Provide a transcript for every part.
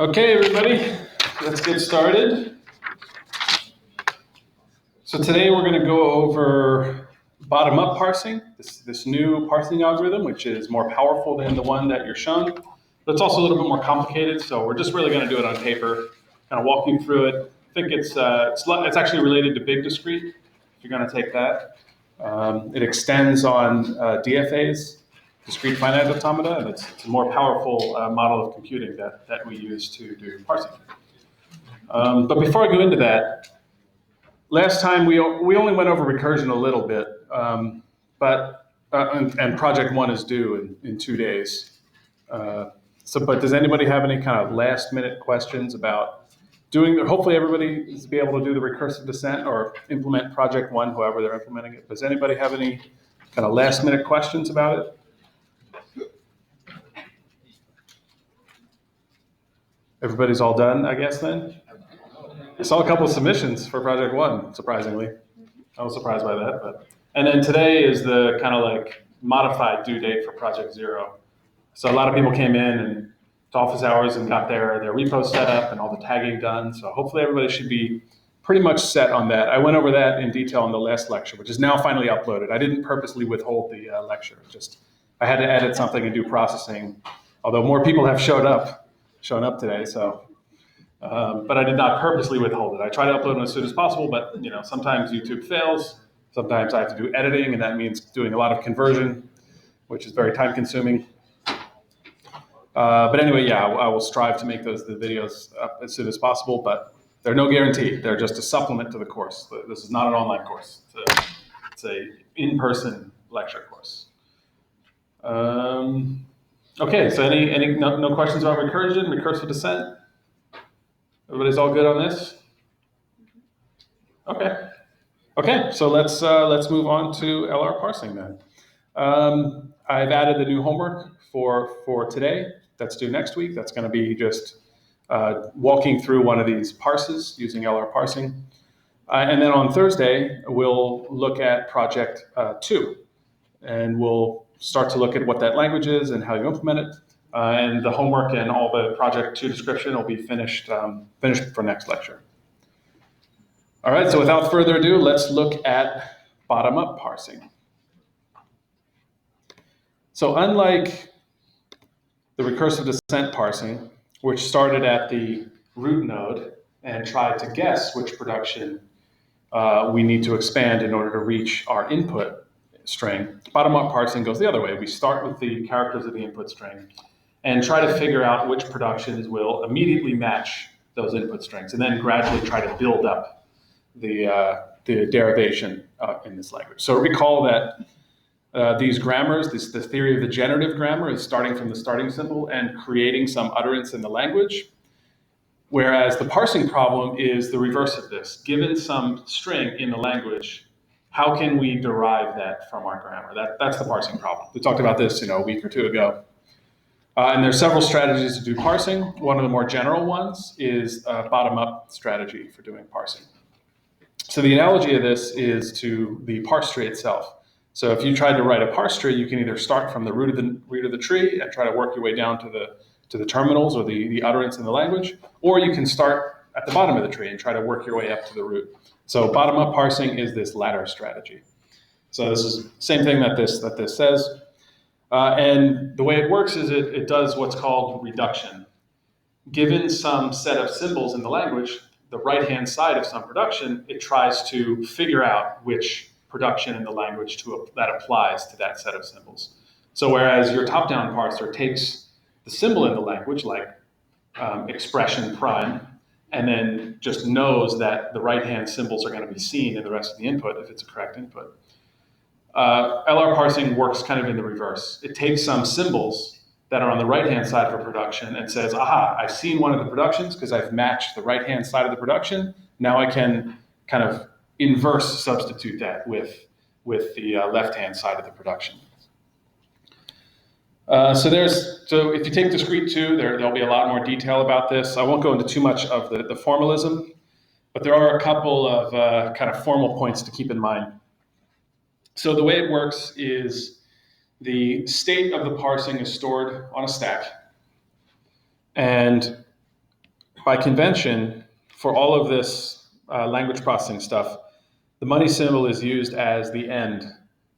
Okay, everybody, let's get started. So today we're going to go over bottom-up parsing, this new parsing algorithm, which is more powerful than the one that you're shown. But it's also a little bit more complicated, so we're just really going to do it on paper, kind of walk you through it. I think it's actually related to big discrete, if you're going to take that. It extends on DFAs, discrete finite automata, and it's a more powerful model of computing that we use to do parsing. But before I go into that, last time we only went over recursion a little bit, and project one is due in 2 days. But does anybody have any kind of last minute questions about hopefully everybody is be able to do the recursive descent or implement project one, however they're implementing it. Does anybody have any kind of last minute questions about it? Everybody's all done, I guess, then? I saw a couple of submissions for project one, surprisingly. I was surprised by that. And then today is the kind of like modified due date for project zero. So a lot of people came in and to office hours and got their repos set up and all the tagging done. So hopefully everybody should be pretty much set on that. I went over that in detail in the last lecture, which is now finally uploaded. I didn't purposely withhold the lecture. Just I had to edit something and do processing, although more people have shown up today. So, but I did not purposely withhold it. I try to upload them as soon as possible, but sometimes YouTube fails. Sometimes I have to do editing, and that means doing a lot of conversion, which is very time consuming. But anyway, yeah, I will strive to make the videos up as soon as possible, but they're no guarantee. They're just a supplement to the course. This is not an online course. It's a in-person lecture course. Okay, so no questions about recursion, recursive descent? Everybody's all good on this? Okay, so let's move on to LR parsing then. I've added the new homework for today. That's due next week. That's going to be just walking through one of these parses using LR parsing. And then on Thursday, we'll look at project 2. And we'll start to look at what that language is and how you implement it. And the homework and all the project 2 description will be finished for next lecture. All right, so without further ado, let's look at bottom-up parsing. So unlike the recursive descent parsing, which started at the root node and tried to guess which production we need to expand in order to reach our input string, bottom-up parsing goes the other way. We start with the characters of the input string and try to figure out which productions will immediately match those input strings, and then gradually try to build up the derivation in this language. So recall that these grammars, the theory of the generative grammar is starting from the starting symbol and creating some utterance in the language, whereas the parsing problem is the reverse of this. Given some string in the language, how can we derive that from our grammar? That's the parsing problem. We talked about this a week or two ago. And there's several strategies to do parsing. One of the more general ones is a bottom-up strategy for doing parsing. So the analogy of this is to the parse tree itself. So if you tried to write a parse tree, you can either start from the root of the tree and try to work your way down to the terminals or the utterance in the language, or you can start at the bottom of the tree and try to work your way up to the root. So bottom-up parsing is this latter strategy. So this is the same thing that this says. And the way it works is it does what's called reduction. Given some set of symbols in the language, the right-hand side of some production, it tries to figure out which production in the language that applies to that set of symbols. So whereas your top-down parser takes the symbol in the language, like expression prime, and then just knows that the right-hand symbols are going to be seen in the rest of the input if it's a correct input. LR parsing works kind of in the reverse. It takes some symbols that are on the right-hand side of a production and says, aha, I've seen one of the productions because I've matched the right-hand side of the production. Now I can kind of inverse substitute that with the left-hand side of the production. So if you take discrete 2, there'll be a lot more detail about this. I won't go into too much of the formalism, but there are a couple of kind of formal points to keep in mind. So the way it works is the state of the parsing is stored on a stack. And by convention, for all of this language processing stuff, the money symbol is used as the end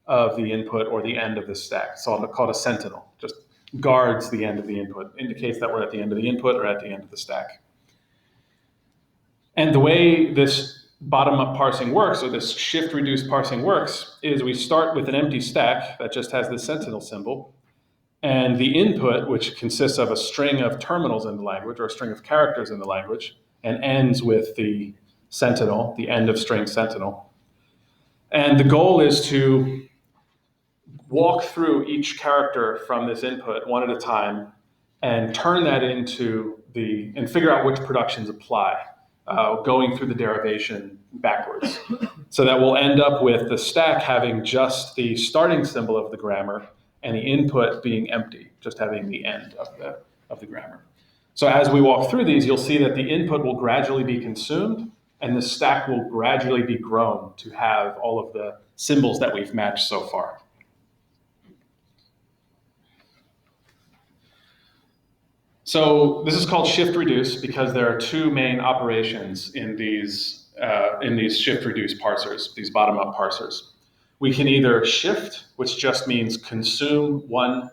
of the input or the end of the stack. It's called a sentinel. Just guards the end of the input, indicates that we're at the end of the input or at the end of the stack. And the way this bottom-up parsing works, or this shift-reduce parsing works, is we start with an empty stack that just has the sentinel symbol, and the input, which consists of a string of terminals in the language, or a string of characters in the language, and ends with the sentinel, the end of string sentinel. And the goal is to walk through each character from this input one at a time and turn that into and figure out which productions apply, going through the derivation backwards. So that we'll end up with the stack having just the starting symbol of the grammar and the input being empty, just having the end of the grammar. So as we walk through these, you'll see that the input will gradually be consumed and the stack will gradually be grown to have all of the symbols that we've matched so far. So this is called shift reduce because there are two main operations in these shift reduce parsers, these bottom-up parsers. We can either shift, which just means consume one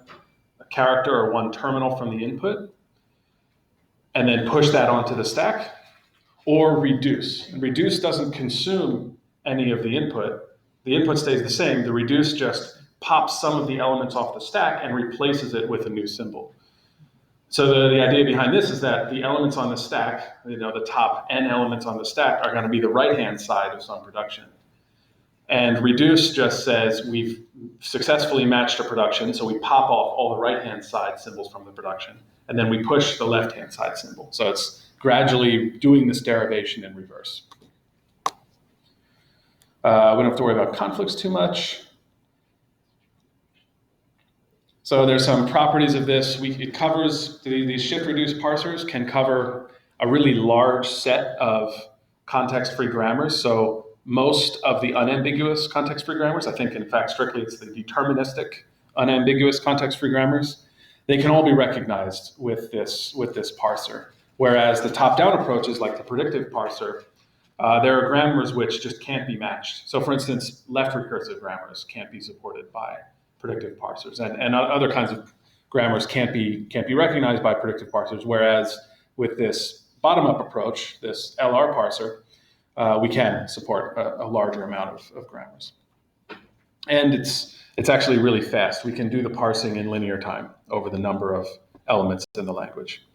character or one terminal from the input, and then push that onto the stack, or reduce. And reduce doesn't consume any of the input. The input stays the same. The reduce just pops some of the elements off the stack and replaces it with a new symbol. So the idea behind this is that the elements on the stack, the top n elements on the stack, are going to be the right-hand side of some production. And reduce just says we've successfully matched a production, so we pop off all the right-hand side symbols from the production, and then we push the left-hand side symbol. So it's gradually doing this derivation in reverse. We don't have to worry about conflicts too much. So there's some properties of this. It covers, these shift-reduce parsers can cover a really large set of context-free grammars. So most of the unambiguous context-free grammars, I think in fact strictly it's the deterministic unambiguous context-free grammars, they can all be recognized with this parser. Whereas the top-down approaches like the predictive parser, there are grammars which just can't be matched. So for instance, left recursive grammars can't be supported by predictive parsers, and other kinds of grammars can't be recognized by predictive parsers, whereas with this bottom-up approach, this LR parser, we can support a larger amount of grammars. And it's actually really fast. We can do the parsing in linear time over the number of elements in the language.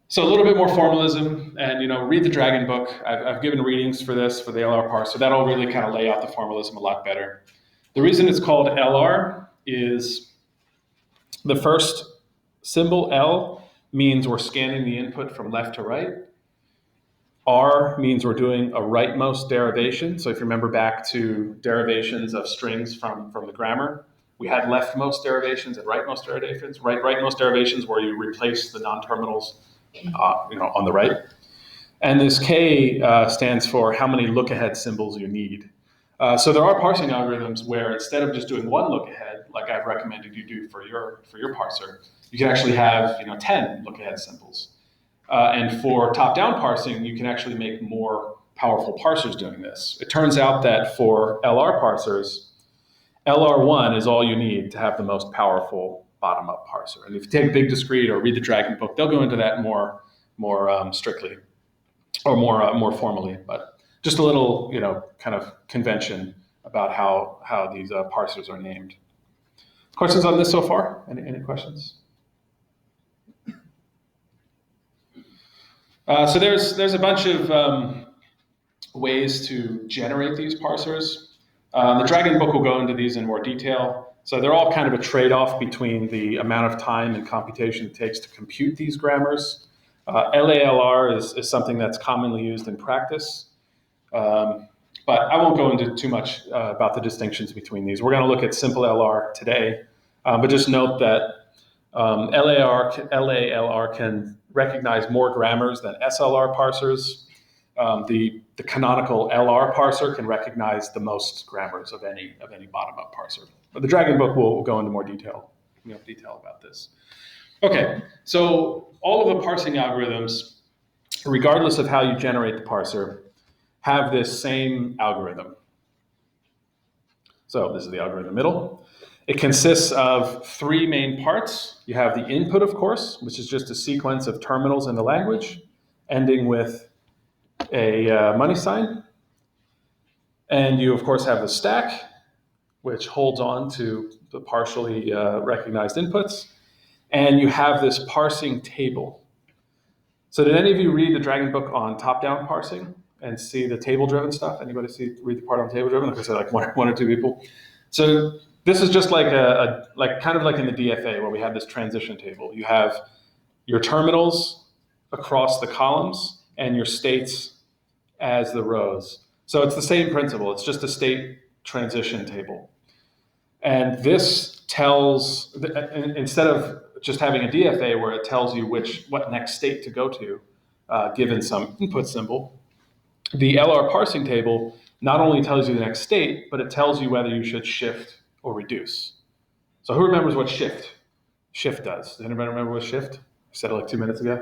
So a little bit more formalism, and read the Dragon book. I've given readings for this, for the LR parser. That'll really kind of lay out the formalism a lot better. The reason it's called LR is the first symbol, L, means we're scanning the input from left to right. R means we're doing a rightmost derivation. So if you remember back to derivations of strings from the grammar, we had leftmost derivations and rightmost derivations. Rightmost derivations where you replace the non-terminals on the right. And this K stands for how many look-ahead symbols you need. So there are parsing algorithms where instead of just doing one look-ahead, like I've recommended you do for your parser, you can actually have 10 look-ahead symbols. And for top-down parsing, you can actually make more powerful parsers doing this. It turns out that for LR parsers, LR1 is all you need to have the most powerful bottom-up parser. And if you take Big Discrete or read the Dragon book, they'll go into that more strictly or more formally. But just a little, kind of convention about how these parsers are named. Questions on this so far? Any questions? So there's a bunch of ways to generate these parsers. The Dragon book will go into these in more detail. So they're all kind of a trade-off between the amount of time and computation it takes to compute these grammars. LALR is something that's commonly used in practice. But I won't go into too much about the distinctions between these. We're going to look at simple LR today. But just note that LALR can recognize more grammars than SLR parsers. The canonical LR parser can recognize the most grammars of any bottom-up parser. But the Dragon book will go into more detail about this. Okay, so all of the parsing algorithms regardless of how you generate the parser, have this same algorithm. So this is the algorithm in the middle. It consists of three main parts. You have the input, of course, which is just a sequence of terminals in the language, ending with a money sign. And you, of course, have the stack, which holds on to the partially recognized inputs. And you have this parsing table. So did any of you read the Dragon book on top-down parsing and see the table-driven stuff? Anybody read the part on table-driven? Like I said, like one or two people. So this is just like kind of like in the DFA where we have this transition table. You have your terminals across the columns and your states as the rows. So it's the same principle. It's just a state transition table. And this tells, instead of just having a DFA where it tells you what next state to go to, given some input symbol, the LR parsing table not only tells you the next state, but it tells you whether you should shift or reduce. So who remembers what shift does? Does anybody remember what shift? I said it like 2 minutes ago.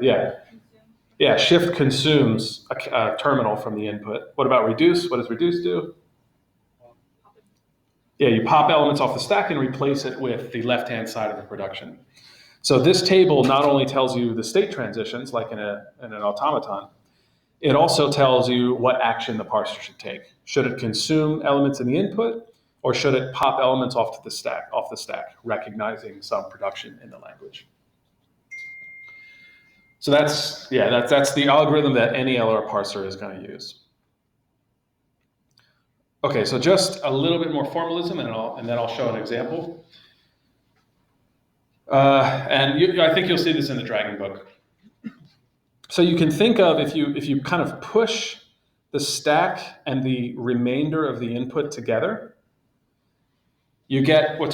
Yeah, shift consumes a terminal from the input. What about reduce? What does reduce do? Yeah, you pop elements off the stack and replace it with the left-hand side of the production. So this table not only tells you the state transitions, like in an automaton, it also tells you what action the parser should take. Should it consume elements in the input, or should it pop elements off the stack, recognizing some production in the language? So that's the algorithm that any LR parser is going to use. Okay, so just a little bit more formalism, and then I'll show an example. I think you'll see this in the Dragon book. So you can think of if you kind of push the stack and the remainder of the input together, you get what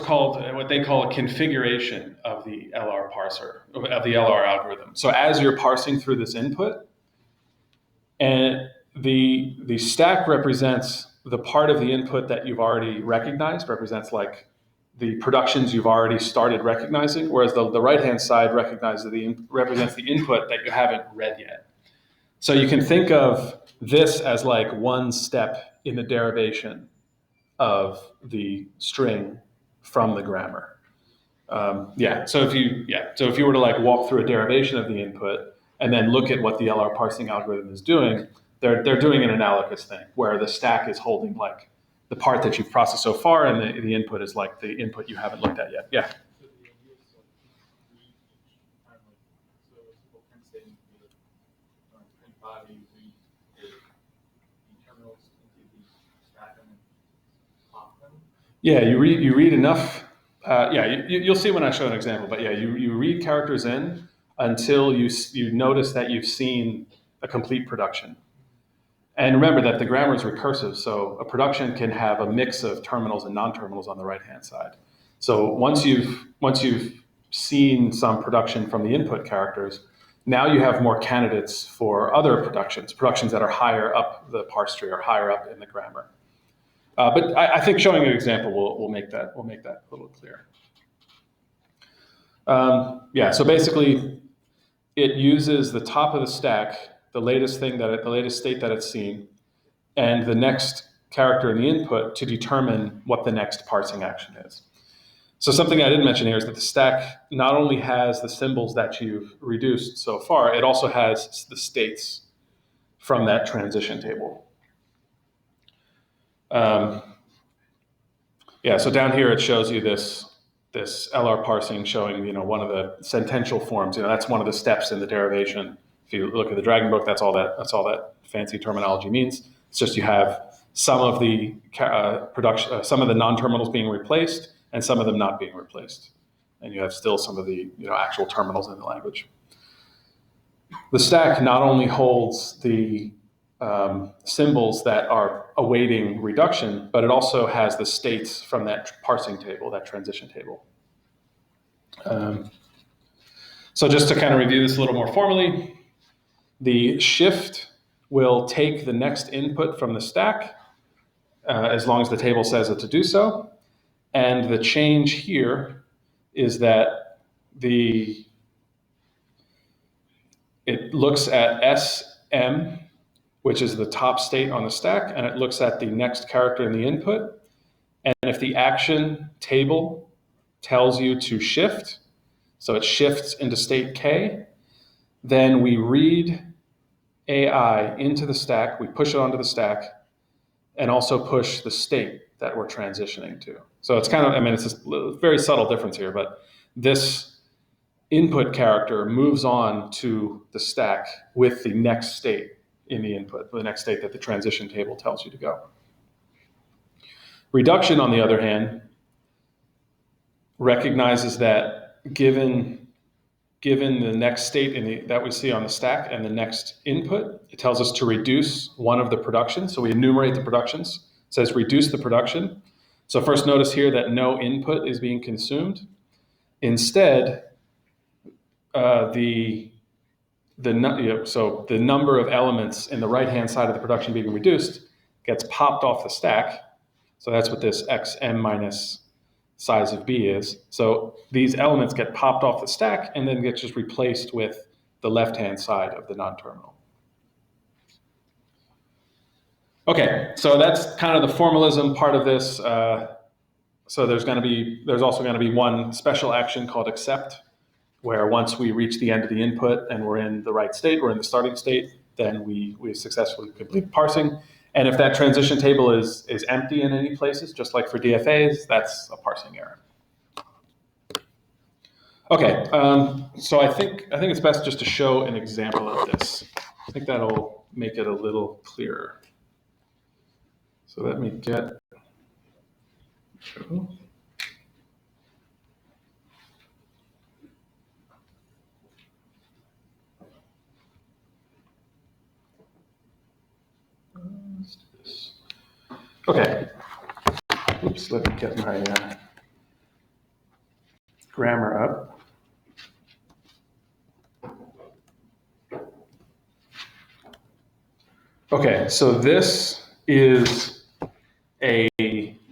they call a configuration of the LR parser, of the LR algorithm. So as you're parsing through this input, and the stack represents the part of the input that you've already recognized, represents like the productions you've already started recognizing, whereas the right-hand side represents the input that you haven't read yet. So you can think of this as like one step in the derivation of the string from the grammar. So if you were to like walk through a derivation of the input and then look at what the LR parsing algorithm is doing, they're doing an analogous thing where the stack is holding like the part that you've processed so far, and the input is like the input you haven't looked at yet. Yeah. Yeah, you read enough. You'll see when I show an example. But yeah, you read characters in until you notice that you've seen a complete production. And remember that the grammar is recursive, so a production can have a mix of terminals and non-terminals on the right-hand side. So once you've seen some production from the input characters, now you have more candidates for other productions that are higher up the parse tree or higher up in the grammar. But I think showing an example will make that a little clearer. So basically, it uses the top of the stack, the latest state that it's seen, and the next character in the input to determine what the next parsing action is. So something I didn't mention here is that the stack not only has the symbols that you've reduced so far, it also has the states from that transition table. So down here it shows you this LR parsing showing one of the sentential forms. That's one of the steps in the derivation. If you look at the Dragon book, that's all that fancy terminology means. It's just you have some of the some of the non-terminals being replaced and some of them not being replaced, and you have still some of the actual terminals in the language. The stack not only holds the symbols that are awaiting reduction, but it also has the states from that parsing table, that transition table. So just to kind of review this a little more formally, the shift will take the next input from the stack, as long as the table says it to do so. And the change here is that it looks at S M, which is the top state on the stack, and it looks at the next character in the input. And if the action table tells you to shift, so it shifts into state K, then we read AI into the stack, we push it onto the stack, and also push the state that we're transitioning to. So it's kind of, I mean, it's a very subtle difference here, but this input character moves on to the stack with the next state in the input, the next state that the transition table tells you to go. Reduction, on the other hand, recognizes that given the next state that we see on the stack and the next input, it tells us to reduce one of the productions. So we enumerate the productions. It says reduce the production. So first notice here that no input is being consumed. Instead, the number of elements in the right-hand side of the production being reduced gets popped off the stack. So that's what this xm minus size of b is. So these elements get popped off the stack and then get just replaced with the left-hand side of the non-terminal. Okay, so that's kind of the formalism part of this. So there's also going to be one special action called accept, where once we reach the end of the input and we're in the right state, we're in the starting state, then we successfully complete parsing. And if that transition table is empty in any places, just like for DFAs, that's a parsing error. Okay, so I think it's best just to show an example of this. I think that'll make it a little clearer. So let me get. Let's do this. Okay. Oops, let me get my grammar up. Okay, so this is a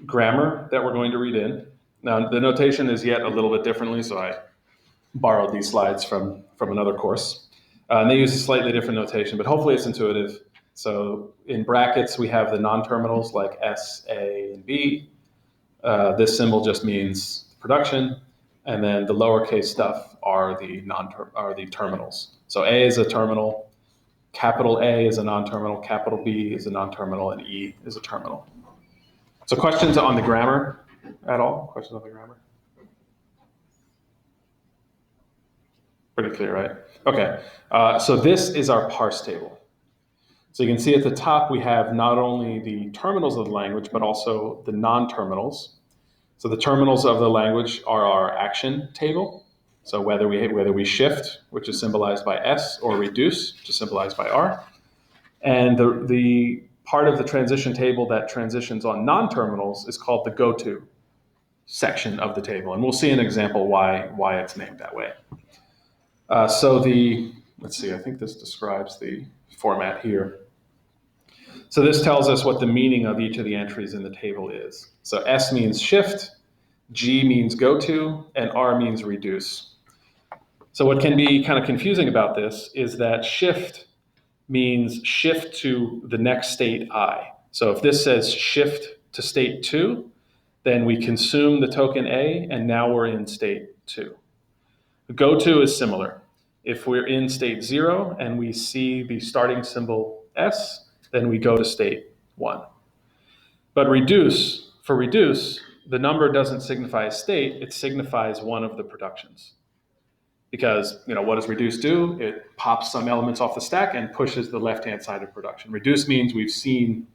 grammar that we're going to read in. Now, the notation is yet a little bit differently, so I borrowed these slides from another course. And they use a slightly different notation, but hopefully it's intuitive. So in brackets, we have the non-terminals like S, A, and B. This symbol just means production, and then the lowercase stuff are the terminals. So A is a terminal, capital A is a non-terminal, capital B is a non-terminal, and E is a terminal. So questions on the grammar at all? Questions on the grammar? Pretty clear, right? Okay, so this is our parse table. So you can see at the top we have not only the terminals of the language, but also the non-terminals. So the terminals of the language are our action table. So whether we shift, which is symbolized by S, or reduce, which is symbolized by R. And the part of the transition table that transitions on non-terminals is called the go-to section of the table. And we'll see an example why it's named that way. Let's see, I think this describes the format here. So this tells us what the meaning of each of the entries in the table is. So S means shift, G means go to, and R means reduce. So what can be kind of confusing about this is that shift means shift to the next state I. So if this says shift to state 2, then we consume the token A, and now we're in state 2. Go to is similar. If we're in state 0 and we see the starting symbol S, then we go to state 1. But for reduce, the number doesn't signify a state, it signifies one of the productions. Because what does reduce do? It pops some elements off the stack and pushes the left-hand side of production. Reduce means we've successfully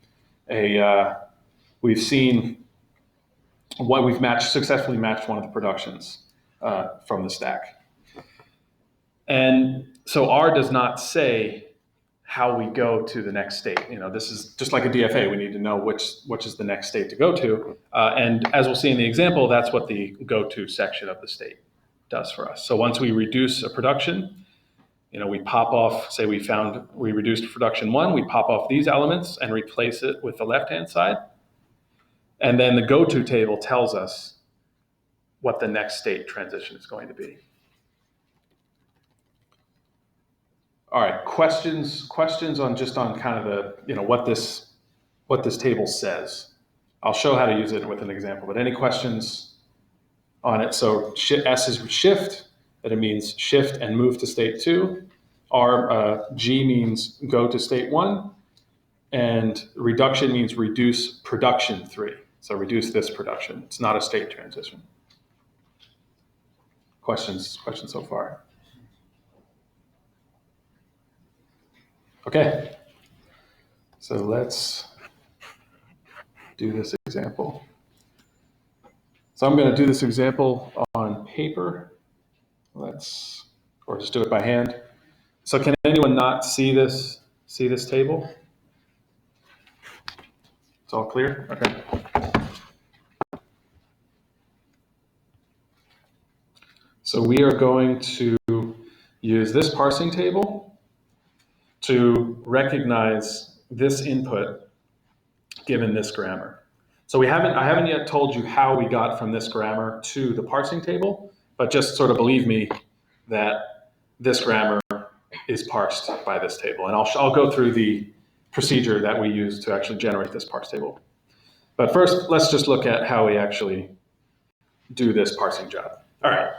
matched one of the productions from the stack. And so R does not say how we go to the next state. This is just like a DFA. We need to know which is the next state to go to. And as we'll see in the example, that's what the go-to section of the state does for us. So once we reduce a production, we pop off, say we reduced production 1, we pop off these elements and replace it with the left-hand side. And then the go-to table tells us what the next state transition is going to be. All right, questions on just on kind of the, what this table says. I'll show how to use it with an example, but any questions on it? So S is shift, and it means shift and move to state 2. G means go to state 1, and reduction means reduce production 3. So reduce this production. It's not a state transition. Questions so far? Okay, so let's do this example. So I'm going to do this example on paper. Or just do it by hand. So can anyone not see this table? It's all clear? Okay. So we are going to use this parsing table to recognize this input given this grammar. So I haven't yet told you how we got from this grammar to the parsing table, but just sort of believe me that this grammar is parsed by this table. And I'll go through the procedure that we use to actually generate this parse table. But first, let's just look at how we actually do this parsing job. All right.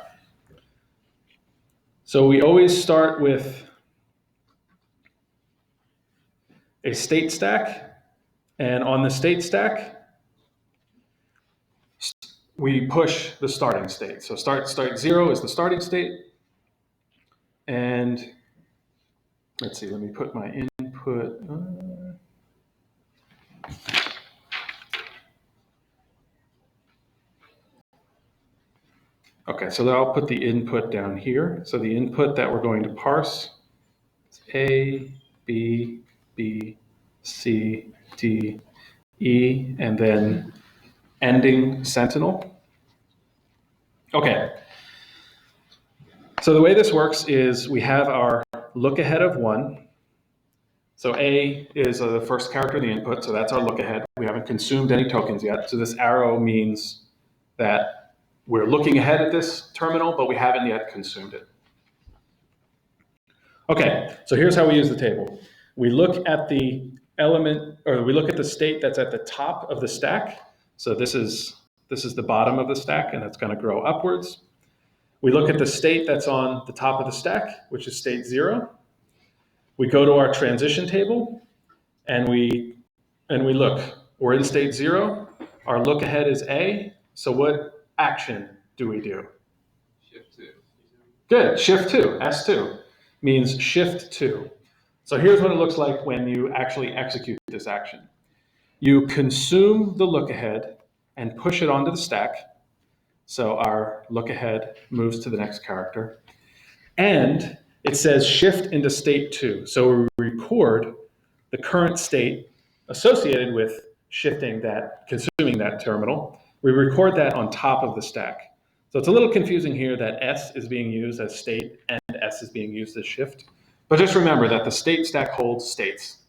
So we always start with a state stack. And on the state stack, we push the starting state. So start 0 is the starting state. And let's see, let me put my input. Okay, so then I'll put the input down here. So the input that we're going to parse is A, B, B, C, D, E, and then ending sentinel. Okay. So the way this works is we have our look ahead of 1. So A is the first character of the input, so that's our look ahead. We haven't consumed any tokens yet. So this arrow means that we're looking ahead at this terminal, but we haven't yet consumed it. Okay, so here's how we use the table. We look at the element, or we look at the state that's at the top of the stack. So this is the bottom of the stack, and it's going to grow upwards. We look at the state that's on the top of the stack, which is state 0. We go to our transition table, and we look. We're in state 0. Our look ahead is A. So what action do we do? Shift 2. Good. Shift 2. S2 means shift 2. So here's what it looks like when you actually execute this action. You consume the look ahead and push it onto the stack. So our look ahead moves to the next character. And it says shift into state 2. So we record the current state associated with shifting that, consuming that terminal. We record that on top of the stack. So it's a little confusing here that S is being used as state and S is being used as shift. But just remember that the state stack holds states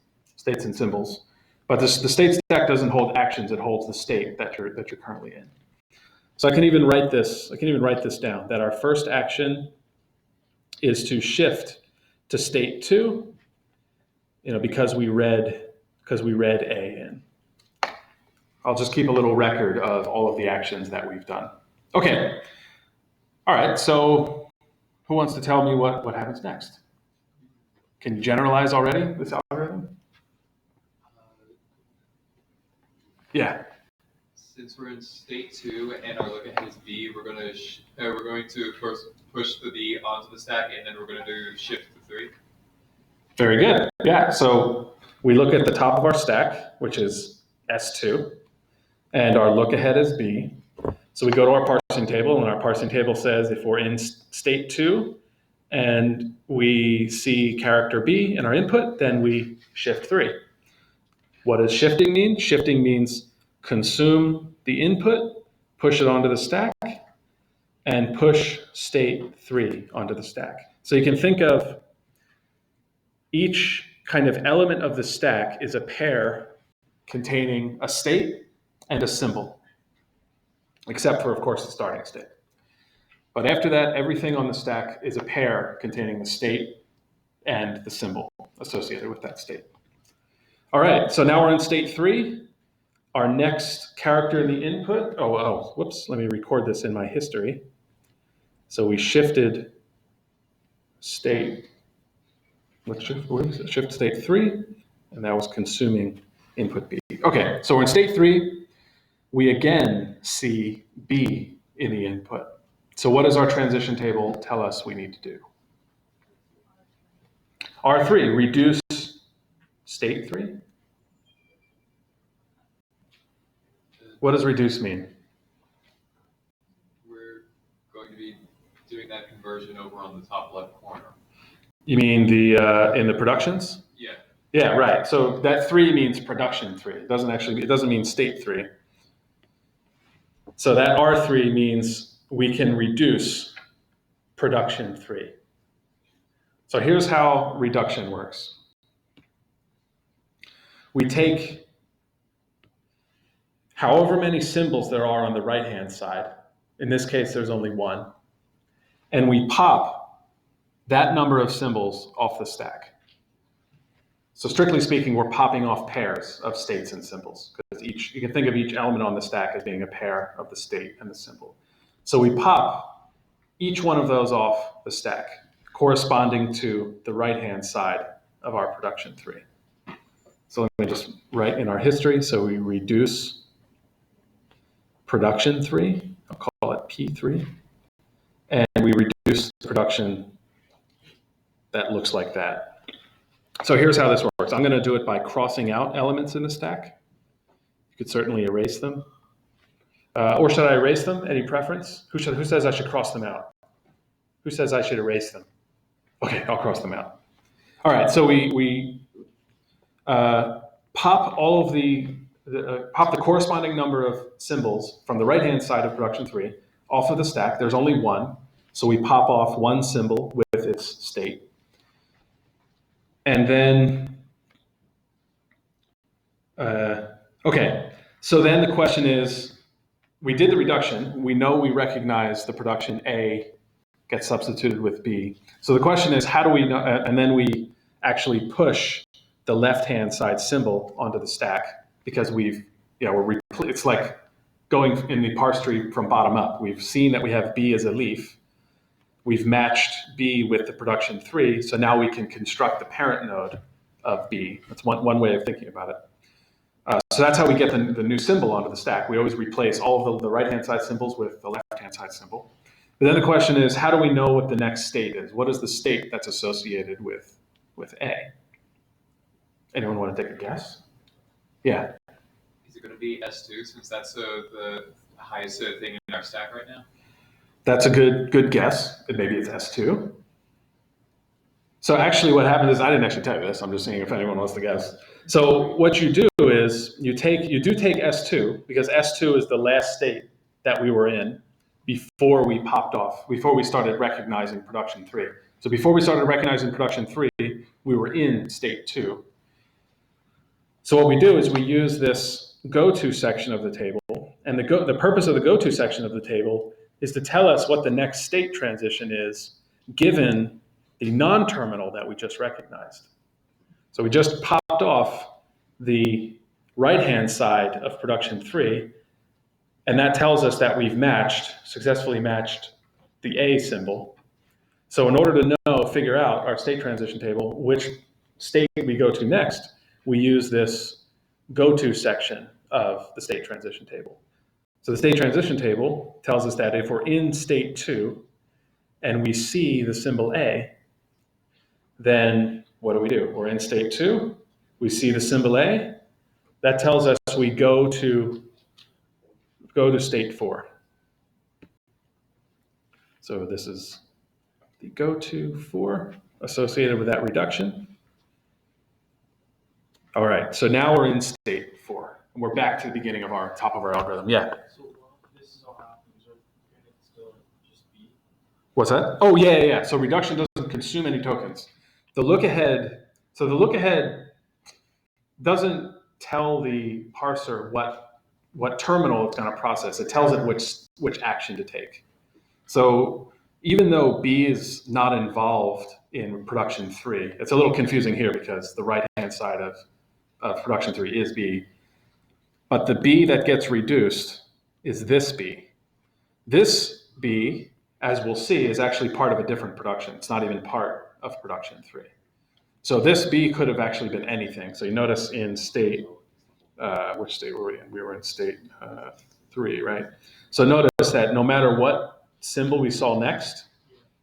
and symbols. But the state stack doesn't hold actions, it holds the state that you're currently in. So I can even write this down, that our first action is to shift to state 2, because we read A in. I'll just keep a little record of all of the actions that we've done. Okay. All right, so who wants to tell me what happens next? Can you generalize already this algorithm? Yeah. Since we're in state 2 and our look ahead is B, we're going to first push the B onto the stack, and then we're going to do shift to 3. Very good. Yeah. So we look at the top of our stack, which is S2, and our look ahead is B. So we go to our parsing table, and our parsing table says if we're in state 2 and we see character B in our input, then we shift 3. What does shifting mean? Shifting means consume the input, push it onto the stack, and push state 3 onto the stack. So you can think of each kind of element of the stack is a pair containing a state and a symbol, except for, of course, the starting state. But after that, everything on the stack is a pair containing the state and the symbol associated with that state. All right, so now we're in state 3. Our next character in the input, whoops, let me record this in my history. So we shifted state, shift state 3, and that was consuming input B. Okay, so we're in state 3. We again see B in the input. So what does our transition table tell us we need to do? R3, reduce state 3. What does reduce mean? We're going to be doing that conversion over on the top left corner. You mean the in the productions? Yeah. Yeah, right. So that 3 means production 3. It doesn't mean state 3. So that R3 means we can reduce production 3. So here's how reduction works. We take however many symbols there are on the right-hand side. In this case, there's only 1. And we pop that number of symbols off the stack. So strictly speaking, we're popping off pairs of states and symbols, because you can think of each element on the stack as being a pair of the state and the symbol. So we pop each one of those off the stack, corresponding to the right-hand side of our production 3. So let me just write in our history. So we reduce production 3, I'll call it P3, and we reduce production that looks like that. So here's how this works. I'm going to do it by crossing out elements in the stack. You could certainly erase them. Or should I erase them? Any preference? Who says I should cross them out? Who says I should erase them? Okay, I'll cross them out. All right, so we pop all of pop the corresponding number of symbols from the right-hand side of production 3 off of the stack. There's only 1, so we pop off 1 symbol with its state. And then, okay, so then the question is, we did the reduction. We know we recognize the production A gets substituted with B. So the question is, how do we know, and then we actually push the left-hand side symbol onto the stack, because it's like going in the parse tree from bottom up. We've seen that we have B as a leaf. We've matched B with the production 3, so now we can construct the parent node of B. That's one way of thinking about it. So that's how we get the new symbol onto the stack. We always replace all of the right-hand side symbols with the left-hand side symbol. But then the question is, how do we know what the next state is? What is the state that's associated with A? Anyone want to take a guess? Yeah. Is it going to be S2, since that's the highest thing in our stack right now? That's a good guess. Maybe it's S2. So actually what happens is, I didn't actually tell you this, I'm just seeing if anyone wants to guess. So what you do is you do take S2, because S2 is the last state that we were in before we started recognizing production 3. So before we started recognizing production 3, we were in state 2. So what we do is we use this go-to section of the table, and the purpose of the go-to section of the table is to tell us what the next state transition is, given the non-terminal that we just recognized. So we just popped off the right-hand side of production 3, and that tells us that we've successfully matched the A symbol. So in order to figure out our state transition table, which state we go to next, we use this go-to section of the state transition table. So the state transition table tells us that if we're in state 2 and we see the symbol A, then what do? We're in state 2, we see the symbol A, that tells us we go to state 4. So this is the go to 4 associated with that reduction. All right, so now we're in state 4. And we're back to the beginning of our top of our algorithm. Yeah. So this is all happens, right? And it's still just B. What's that? Oh, yeah. So reduction doesn't consume any tokens. The look ahead doesn't tell the parser what terminal it's going to process. It tells it which action to take. So even though B is not involved in production 3. It's a little confusing here because the right-hand side of production 3 is B. But the B that gets reduced is this B. This B, as we'll see, is actually part of a different production. It's not even part of production 3. So this B could have actually been anything. So you notice in state, which state were we in? We were in state 3, right? So notice that no matter what symbol we saw next,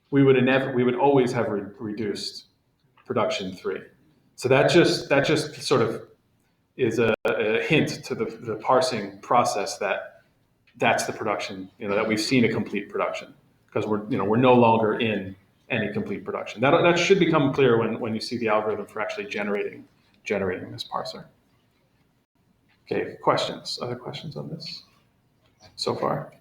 we would always have reduced production 3. So that just sort of is a hint to the parsing process that's the production, that we've seen a complete production, because we're no longer in any complete production. That should become clear when you see the algorithm for actually generating this parser. Okay, questions? Other questions on this so far?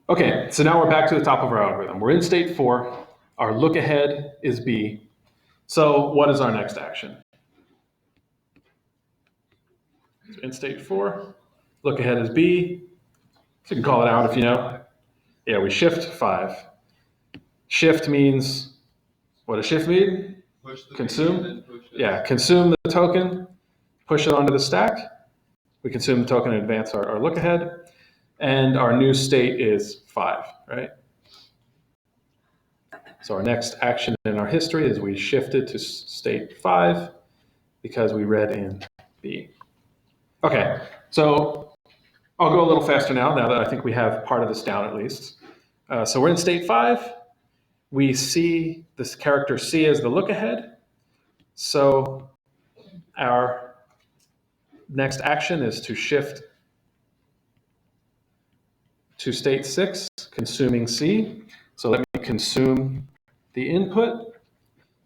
Okay, so now we're back to the top of our algorithm. We're in state 4. Our look ahead is B. So what is our next action? So in state 4, look ahead is B. So you can call it out if you know. Yeah, we shift 5. Shift means, what does shift mean? Push the Consume. B and then push it. Yeah, consume the token, push it onto the stack. We consume the token and advance our look ahead. And our new state is 5, right? So our next action in our history is we shifted to state 5 because we read in B. Okay, so I'll go a little faster now that I think we have part of this down at least. So we're in state 5. We see this character C as the look ahead. So our next action is to shift to state 6, consuming C. So let me consume the input,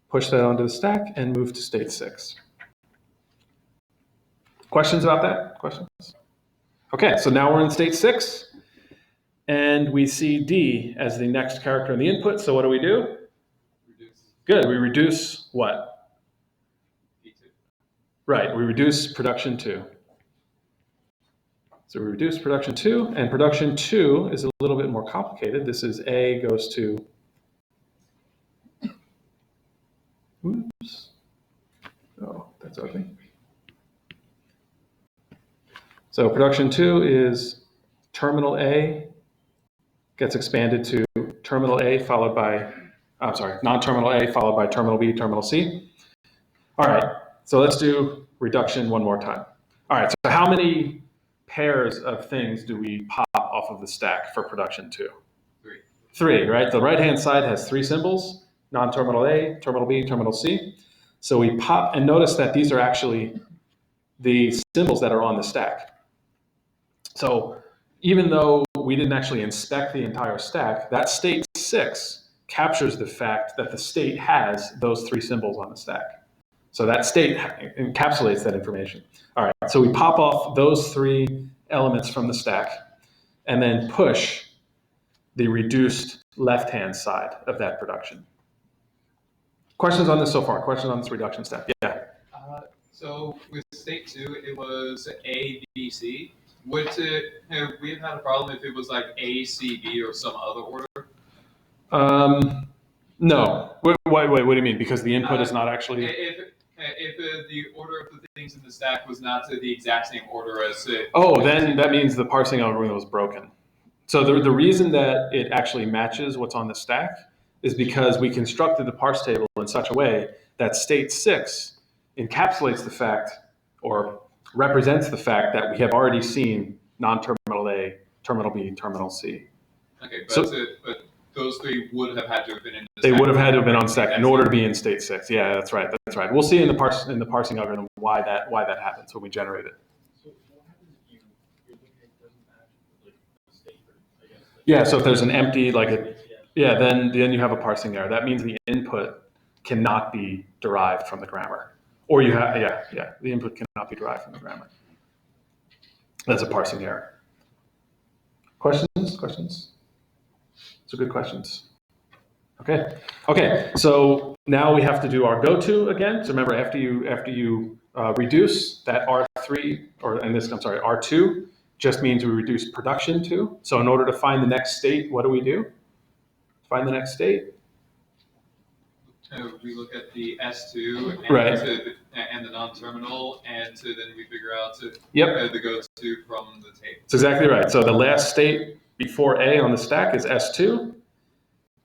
push that onto the stack, and move to state 6. Questions about that? Questions? Okay, so now we're in state 6, and we see D as the next character in the input. So what do? Reduce Good, we reduce what? B2. Right, we reduce production 2. So we reduce production 2, and production 2 is a little bit more complicated. This is A goes to, oops, oh, that's ugly. So production 2 is terminal A gets expanded to terminal A followed by, non-terminal A followed by terminal B, terminal C. All right, so let's do reduction one more time. All right, so how many pairs of things do we pop off of the stack for production 2? 3. 3, right? The right-hand side has 3 symbols, non-terminal A, terminal B, terminal C. So we pop, and notice that these are actually the symbols that are on the stack. So even though we didn't actually inspect the entire stack, that state 6 captures the fact that the state has those 3 symbols on the stack. So that state encapsulates that information. All right, so we pop off those 3 elements from the stack and then push the reduced left-hand side of that production. Questions on this so far? Questions on this reduction step? Yeah. So with state 2, it was A, B, C. Would we have had a problem if it was like A, C, B, or some other order? No. Wait, what do you mean? Because the input is not actually... If the order of the things in the stack was not the exact same order as it... Oh, then that means the parsing algorithm was broken. So the reason that it actually matches what's on the stack is because we constructed the parse table in such a way that state 6 encapsulates the fact, or represents the fact, that we have already seen non-terminal A, terminal B, terminal C. Okay, but those 3 would have had to have been in the stack. They would have had to have been on stack in order to be in state 6. Yeah, that's right. That's right. We'll see in the parsing algorithm why that happens when we generate it. So what happens if your look ahead doesn't match like the state, I guess? Yeah, so if there's an empty, then you have a parsing error. That means the input cannot be derived from the grammar. Or you have, the input cannot be derived from the grammar. That's a parsing error. Questions? Those are good questions. Okay. So now we have to do our go-to again. So remember, after you reduce that R3, R2, just means we reduce production 2. So in order to find the next state, what do? Find the next state. We look at the S2 and, Right. and the non-terminal, and then we figure out Yep. the go-to from the table. That's exactly right. So the last state before A on the stack is S2,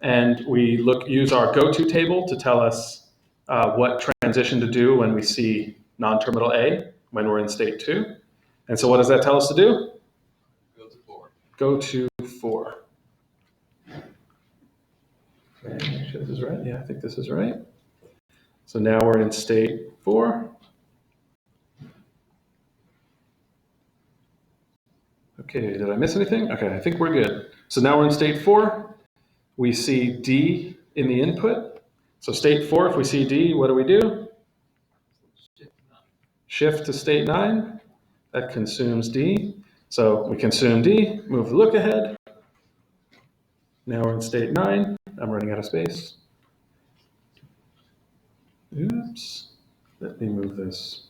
and we use our go-to table to tell us what transition to do when we see non-terminal A when we're in state 2. And so what does that tell us to do? Go to 4. Go to 4. Okay, make sure this is right. Yeah, I think this is right. So now we're in state 4. Okay, did I miss anything? Okay, I think we're good. So now we're in state 4. We see D in the input. So state 4, if we see D, what do? Shift to state 9. That consumes D. So we consume D, move the look ahead. Now we're in state 9. I'm running out of space. Oops. Let me move this.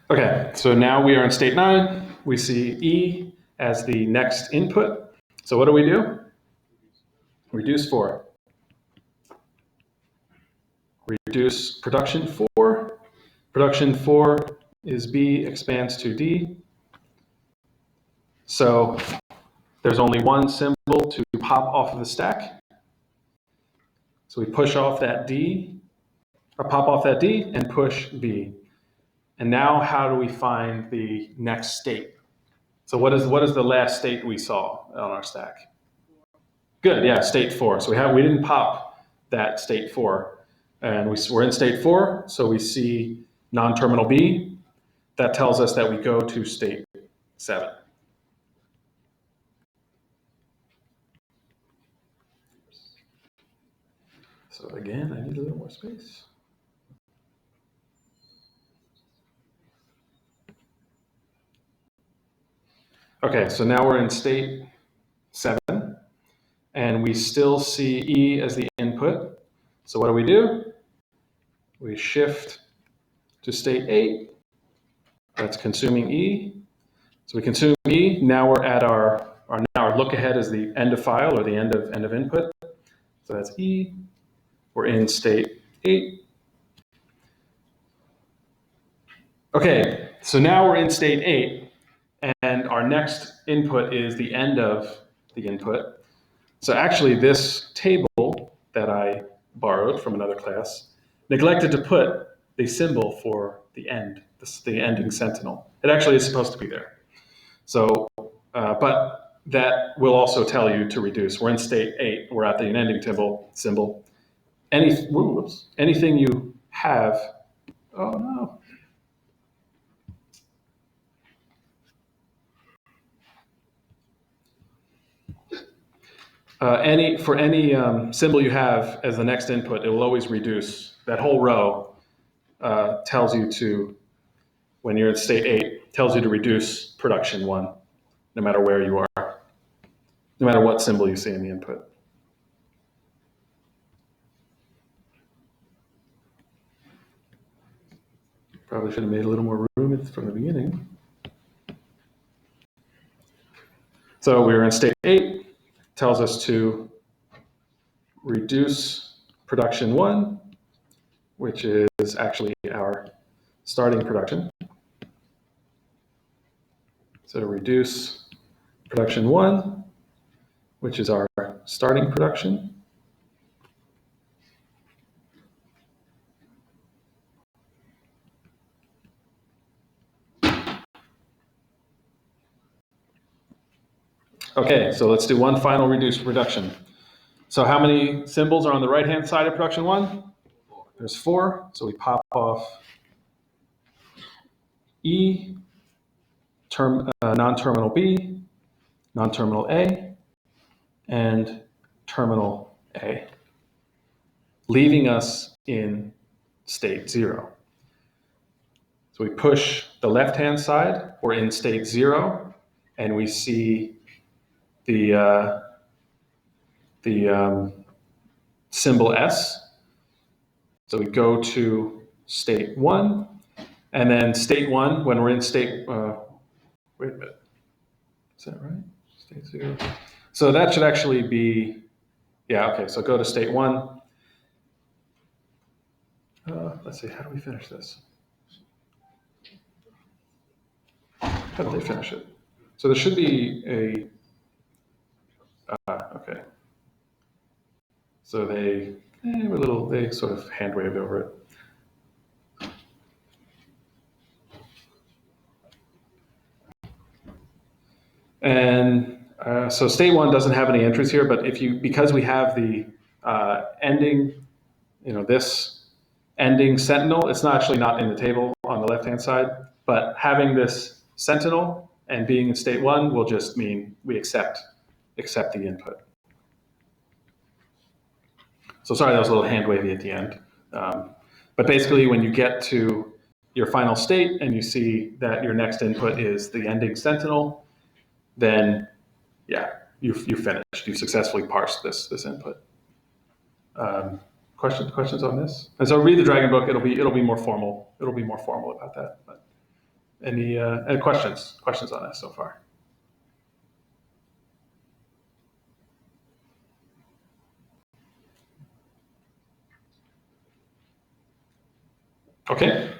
Okay, so now we are in state 9. We see E as the next input. So what do? Reduce 4. Reduce production 4. Production 4 is B expands to D. So there's only one symbol to pop off of the stack. So we push off that D, or pop off that D and push B. And now how do we find the next state? So what is the last state we saw on our stack? Good, yeah, state 4. So we didn't pop that state 4. And we're in state 4, so we see non-terminal B. That tells us that we go to state 7. So again, I need a little more space. Okay, so now we're in state 7, and we still see E as the input. So what do? We shift to state 8. That's consuming E. So we consume E. Now we're at our look ahead is the end of file or the end of input. So that's E. We're in state 8. Okay, so now we're in state 8, and our next input is the end of the input. So actually this table that I borrowed from another class neglected to put the symbol for the end, the ending sentinel. It actually is supposed to be there. So, but that will also tell you to reduce. We're in state 8. We're at the ending symbol. Anything you have, oh no. Any symbol you have as the next input, it will always reduce. That whole row tells you to, when you're in state 8, tells you to reduce production 1, no matter where you are, no matter what symbol you see in the input. Probably should have made a little more room from the beginning. So we were in state 8, tells us to reduce production 1, which is actually our starting production. So reduce production 1, which is our starting production. Okay, so let's do one final reduction. So how many symbols are on the right-hand side of production 1? There's 4, so we pop off E, non-terminal B, non-terminal A, and terminal A, leaving us in state 0. So we push the left-hand side, we're in state 0, and we see the symbol S. So we go to state 1, and then state 1, when we're in state, wait a minute, is that right? State 0. So that should actually be, yeah, okay, so go to state 1. Let's see, how do we finish this? How did they finish it? So there should be a, okay. So they were they sort of hand waved over it. And so state 1 doesn't have any entries here, but because we have the ending, this ending sentinel, it's actually not in the table on the left-hand side, but having this sentinel and being in state 1 will just mean we accept the input. So sorry, that was a little hand wavy at the end. But basically, when you get to your final state and you see that your next input is the ending sentinel, then yeah, you've finished. You've successfully parsed this input. Questions on this? And so read the Dragon book. It'll be more formal. It'll be more formal about that. But any questions on this so far? Okay.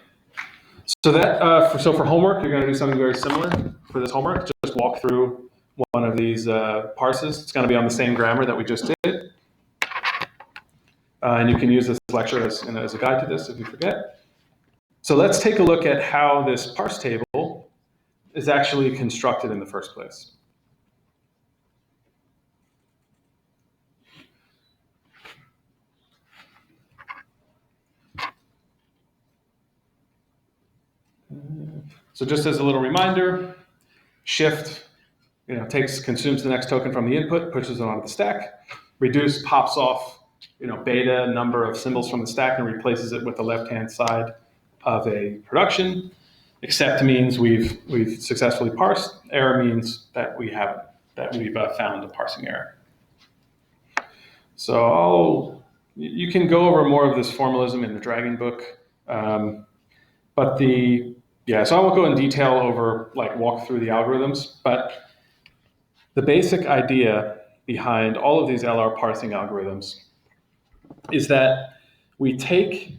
So that so for homework, you're going to do something very similar for this homework. Just walk through one of these parses. It's going to be on the same grammar that we just did. And you can use this lecture as a guide to this if you forget. So let's take a look at how this parse table is actually constructed in the first place. So just as a little reminder, shift consumes the next token from the input, pushes it onto the stack. Reduce pops off beta number of symbols from the stack and replaces it with the left-hand side of a production. Accept means we've successfully parsed. Error means that we haven't, that we've found a parsing error. So you can go over more of this formalism in the Dragon book, but so I won't go in detail over walk through the algorithms, but the basic idea behind all of these LR parsing algorithms is that we take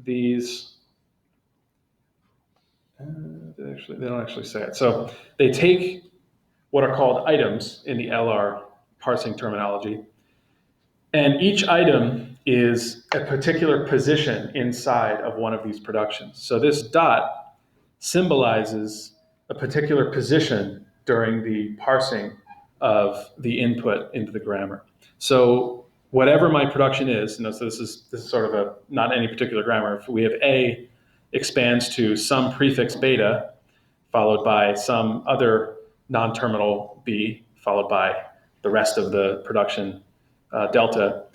these, they don't actually say it. So they take what are called items in the LR parsing terminology, and each item is a particular position inside of one of these productions. So this dot symbolizes a particular position during the parsing of the input into the grammar. So whatever my production is, so this is sort of a not any particular grammar. If we have A expands to some prefix beta, followed by some other non-terminal B, followed by the rest of the production delta.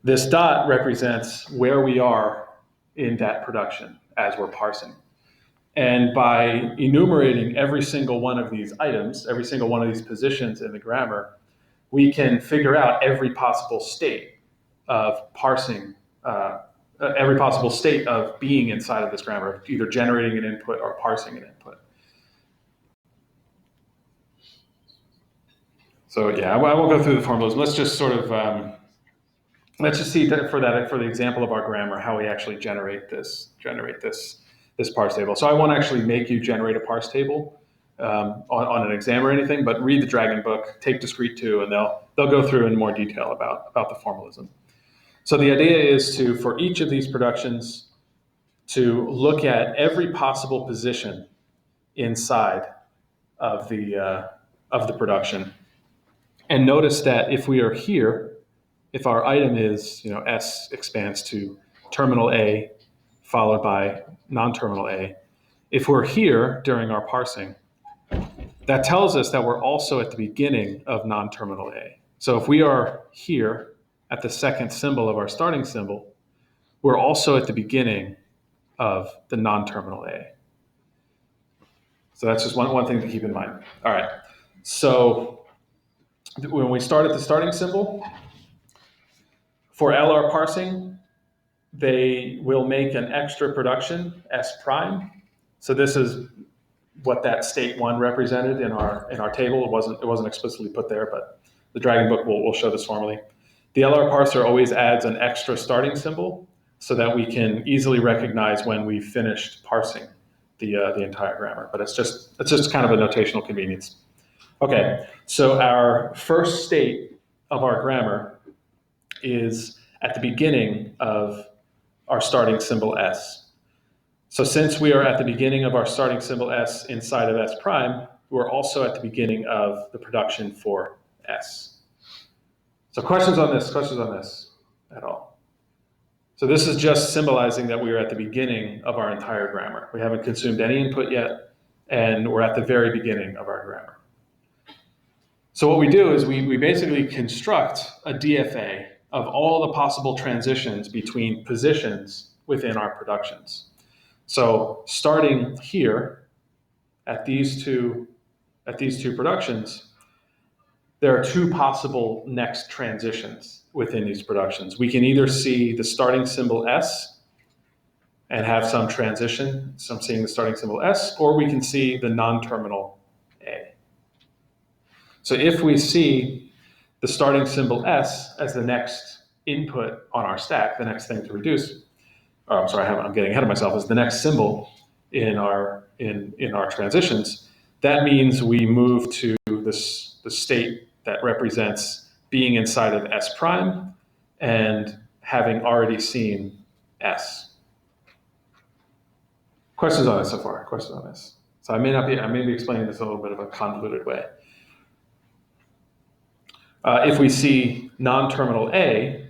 This dot represents where we are in that production as we're parsing. And by enumerating every single one of these items, every single one of these positions in the grammar, we can figure out every possible state of parsing, every possible state of being inside of this grammar, either generating an input or parsing an input. So yeah, I won't go through the formalism. Let's just sort of, let's just see that for the example of our grammar, how we actually generate this parse table. So I won't actually make you generate a parse table on an exam or anything, but read the Dragon book, take Discrete 2, and they'll go through in more detail about the formalism. So the idea is for each of these productions, to look at every possible position inside of the production, and notice that if we are here, if our item is S expands to terminal A followed by non-terminal A, if we're here during our parsing, that tells us that we're also at the beginning of non-terminal A. So if we are here at the second symbol of our starting symbol, we're also at the beginning of the non-terminal A. So that's just one thing to keep in mind. All right, so when we start at the starting symbol, For LR parsing, they will make an extra production, S prime. So this is what that state one represented in our table. It wasn't explicitly put there, but the Dragon book will show this formally. The LR parser always adds an extra starting symbol so that we can easily recognize when we've finished parsing the entire grammar. But it's just kind of a notational convenience. Okay, so our first state of our grammar is at the beginning of our starting symbol S. So since we are at the beginning of our starting symbol S inside of S prime, we're also at the beginning of the production for S. So questions on this at all? So this is just symbolizing that we are at the beginning of our entire grammar. We haven't consumed any input yet, and we're at the very beginning of our grammar. So what we do is we basically construct a DFA of all the possible transitions between positions within our productions. So starting here at these two productions, there are two possible next transitions within these productions. We can either see the starting symbol S and have some transition, so I'm seeing the starting symbol S, or we can see the non-terminal A. So if we see the starting symbol S as the next input on our stack, the next thing to reduce, I'm sorry, I'm getting ahead of myself, is the next symbol in our transitions, that means we move to the state that represents being inside of S prime and having already seen S. Questions on this so far? Questions on this? So I may be explaining this in a little bit of a convoluted way. If we see non-terminal A,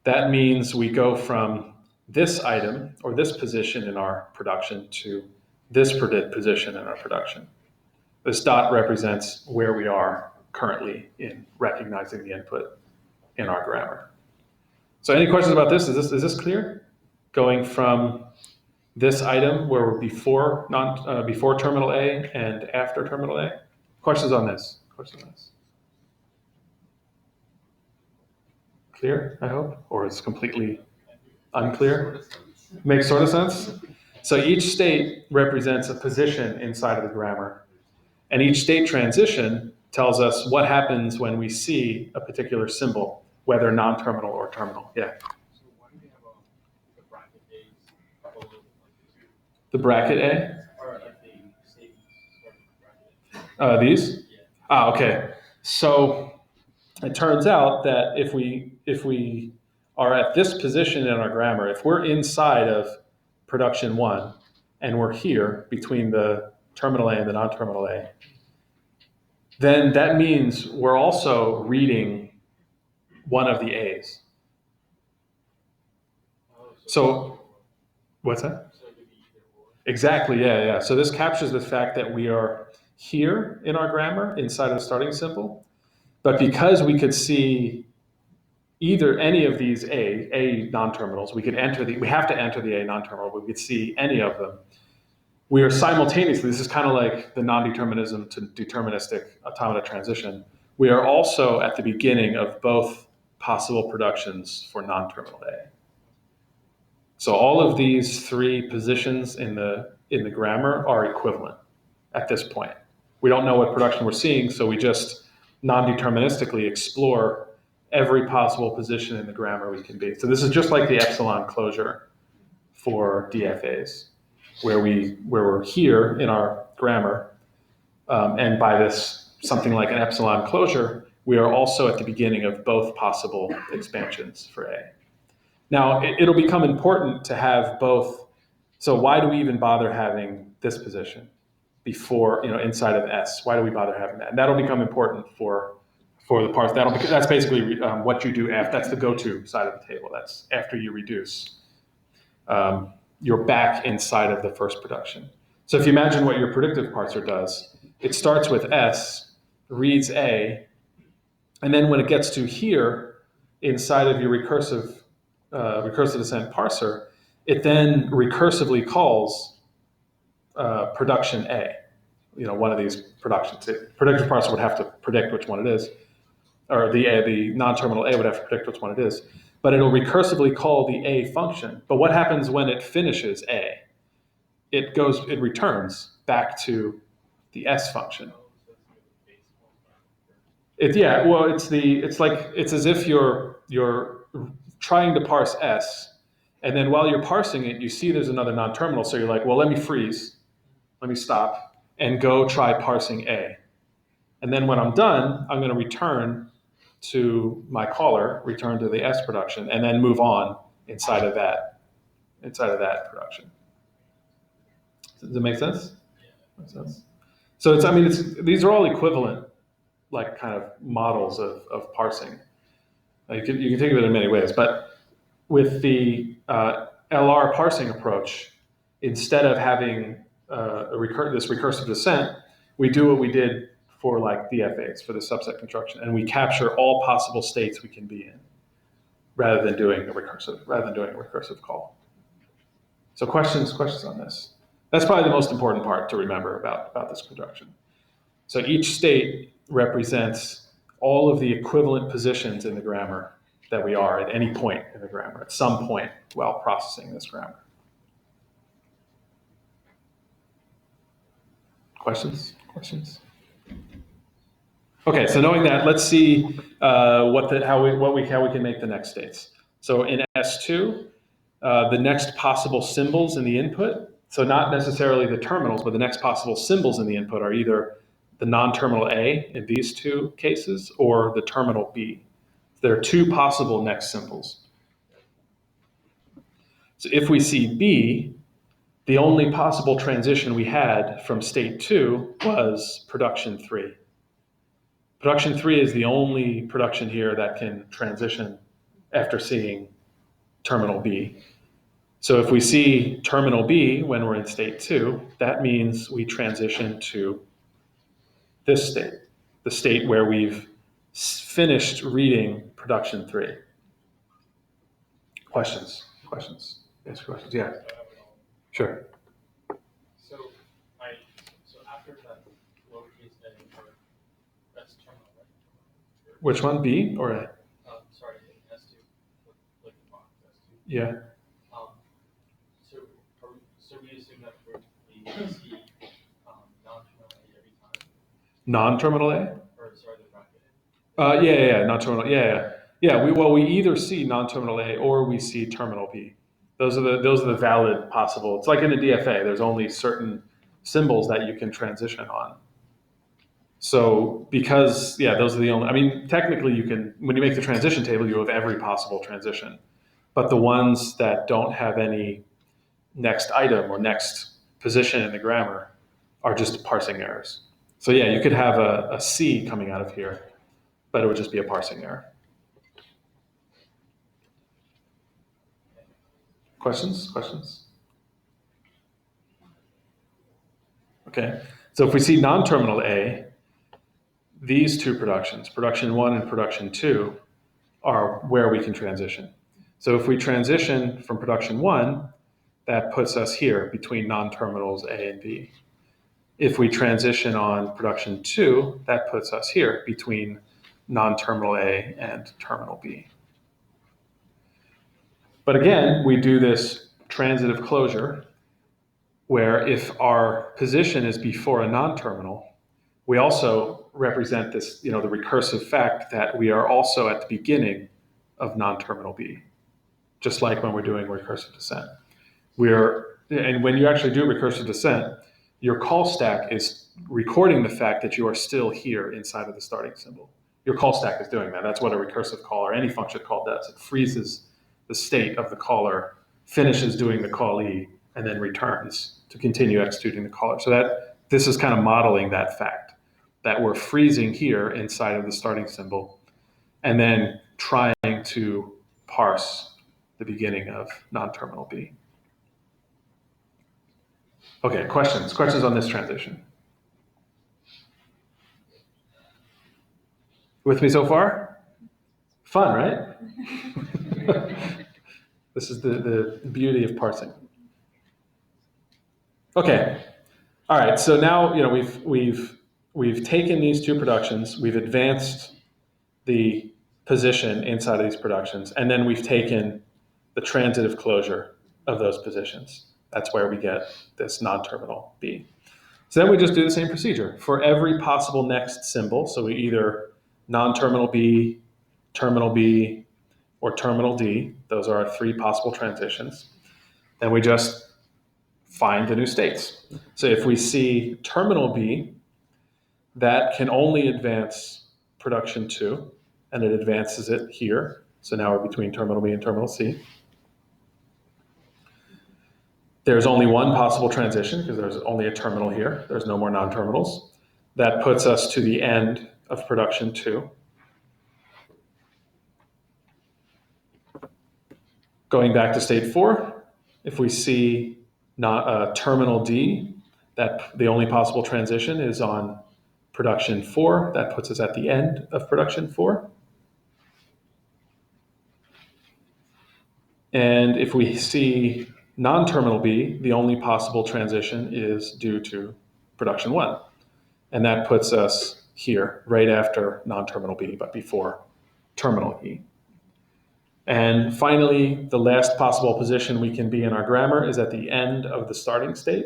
that means we go from this item or this position in our production to this position in our production. This dot represents where we are currently in recognizing the input in our grammar. So any questions about this? Is this clear? Going from this item where we're before terminal A and after terminal A? Questions on this? Questions on this? Clear, I hope? Or it's completely unclear? Makes sort of sense? So each state represents a position inside of the grammar. And each state transition tells us what happens when we see a particular symbol, whether non-terminal or terminal. Yeah? So why do we have the bracket A's below like the two? The bracket A? Or like the statements starting with bracket A? These? Yeah. Ah, okay. So it turns out that if we are at this position in our grammar, if we're inside of production one and we're here between the terminal A and the non-terminal A, then that means we're also reading one of the A's. So what's that? So it could be either or. Exactly, yeah. So this captures the fact that we are here in our grammar inside of the starting symbol, but because we could see either any of these A non-terminals, we have to enter the A non-terminal, but we could see any of them. We are simultaneously, this is kind of like the non-determinism to deterministic automata transition. We are also at the beginning of both possible productions for non-terminal A. So all of these three positions in the grammar are equivalent at this point. We don't know what production we're seeing, so we just non-deterministically explore every possible position in the grammar we can be. So this is just like the epsilon closure for DFAs, where we're here in our grammar, and by this something like an epsilon closure, we are also at the beginning of both possible expansions for A. Now, it'll become important to have both. So why do we even bother having this position before, inside of S? Why do we bother having that? And that'll become important for the parse. That's basically what you do after. That's the go-to side of the table. That's after you reduce. You're back inside of the first production. So if you imagine what your predictive parser does, it starts with S, reads A, and then when it gets to here, inside of your recursive descent parser, it then recursively calls production A, one of these productions. Predictive parser would have to predict which one it is, or the non-terminal A would have to predict which one it is. but it'll recursively call the A function. But what happens when it finishes A? It returns back to the S function. It's as if you're trying to parse S, and then while you're parsing it, you see there's another non-terminal, so you're like, well, let me freeze, let me stop, and go try parsing A. And then when I'm done, I'm going to return to my caller, return to the S production, and then move on inside of that production. Does it make sense? Makes sense. So these are all equivalent, like kind of models of parsing. You can think of it in many ways, but with the LR parsing approach, instead of having this recursive descent, we do what we did for like DFAs, for the subset construction, and we capture all possible states we can be in, rather than doing a recursive call. So questions on this? That's probably the most important part to remember about this construction. So each state represents all of the equivalent positions in the grammar that we are at any point in the grammar, at some point while processing this grammar. Questions? Okay, so knowing that, let's see how we can make the next states. So in S2, the next possible symbols in the input, so not necessarily the terminals, but the next possible symbols in the input are either the non-terminal A in these two cases or the terminal B. There are two possible next symbols. So if we see B, the only possible transition we had from state 2 was production 3. Production 3 is the only production here that can transition after seeing terminal B. So if we see terminal B when we're in state 2, that means we transition to this state, the state where we've finished reading production 3. Questions? Yes, questions? Yeah, sure. So after that lowercase a, that's terminal, right? Which one, B or A? Sorry, S2, like the box S2. Yeah. So we assume that we see non-terminal A every time. Non-terminal A? Or sorry, the bracket. Yeah, non-terminal. Yeah. We either see non-terminal A or we see terminal B. Those are the valid possible. It's like in the DFA. There's only certain symbols that you can transition on. So because those are the only. I mean, technically, you can when you make the transition table, you have every possible transition, but the ones that don't have any next item or next position in the grammar are just parsing errors. So yeah, you could have a C coming out of here, but it would just be a parsing error. Questions? Okay, so if we see non-terminal A, these two productions, production 1 and production 2, are where we can transition. So if we transition from production 1, that puts us here between non-terminals A and B. If we transition on production 2, that puts us here between non-terminal A and terminal B. But again, we do this transitive closure where if our position is before a non-terminal, we also represent this, the recursive fact that we are also at the beginning of non-terminal B, just like when we're doing recursive descent. And when you actually do recursive descent, your call stack is recording the fact that you are still here inside of the starting symbol. Your call stack is doing that. That's what a recursive call or any function call does. It freezes the state of the caller, finishes doing the callee, and then returns to continue executing the caller. So this is kind of modeling that fact that we're freezing here inside of the starting symbol and then trying to parse the beginning of non-terminal B. Okay, questions on this transition? With me so far? Fun, right? This is the beauty of parsing. Okay, all right. So now we've taken these two productions, we've advanced the position inside of these productions, and then we've taken the transitive closure of those positions. That's where we get this non-terminal B. So then we just do the same procedure for every possible next symbol. So we either non-terminal B, terminal B, or terminal D. Those are our three possible transitions. Then we just find the new states. So if we see terminal B, that can only advance production 2, and it advances it here. So now we're between terminal B and terminal C. There's only one possible transition because there's only a terminal here. There's no more non-terminals. That puts us to the end of production 2. Going back to state 4, if we see terminal D, that the only possible transition is on production 4. That puts us at the end of production 4. And if we see non-terminal B, the only possible transition is due to production 1. And that puts us here, right after non-terminal B, but before terminal E. And finally, the last possible position we can be in our grammar is at the end of the starting state.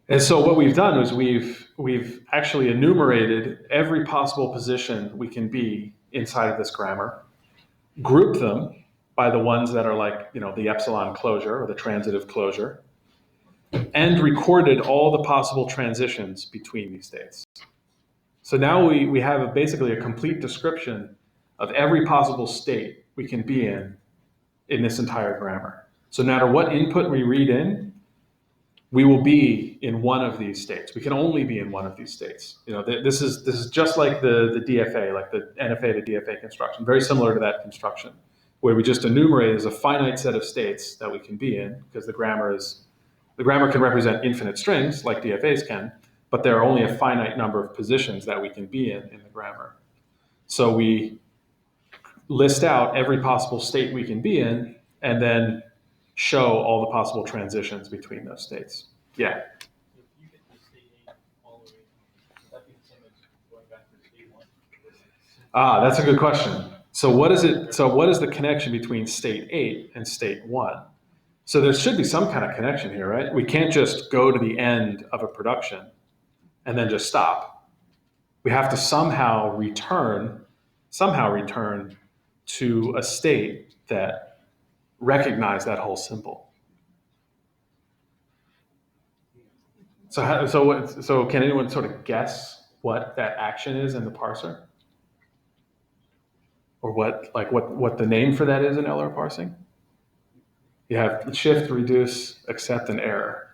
And so what we've done is we've actually enumerated every possible position we can be inside of this grammar, grouped them by the ones that are like, the epsilon closure or the transitive closure, and recorded all the possible transitions between these states. So now we have basically a complete description of every possible state we can be in this entire grammar. So no matter what input we read in, we will be in one of these states. We can only be in one of these states. This is just like the DFA, like the NFA to DFA construction, very similar to that construction, where we just enumerate as a finite set of states that we can be in, because the grammar can represent infinite strings like DFAs can, but there are only a finite number of positions that we can be in the grammar. So we list out every possible state we can be in, and then show all the possible transitions between those states. Yeah. So if you get to state 8 all the way, would that be the same as going back to state 1? That's a good question. So what is the connection between state 8 and state 1? So there should be some kind of connection here, right? We can't just go to the end of a production and then just stop. We have to somehow return to a state that recognizes that whole symbol. So can anyone sort of guess what that action is in the parser? Or what the name for that is in LR parsing? You have shift, reduce, accept, and error.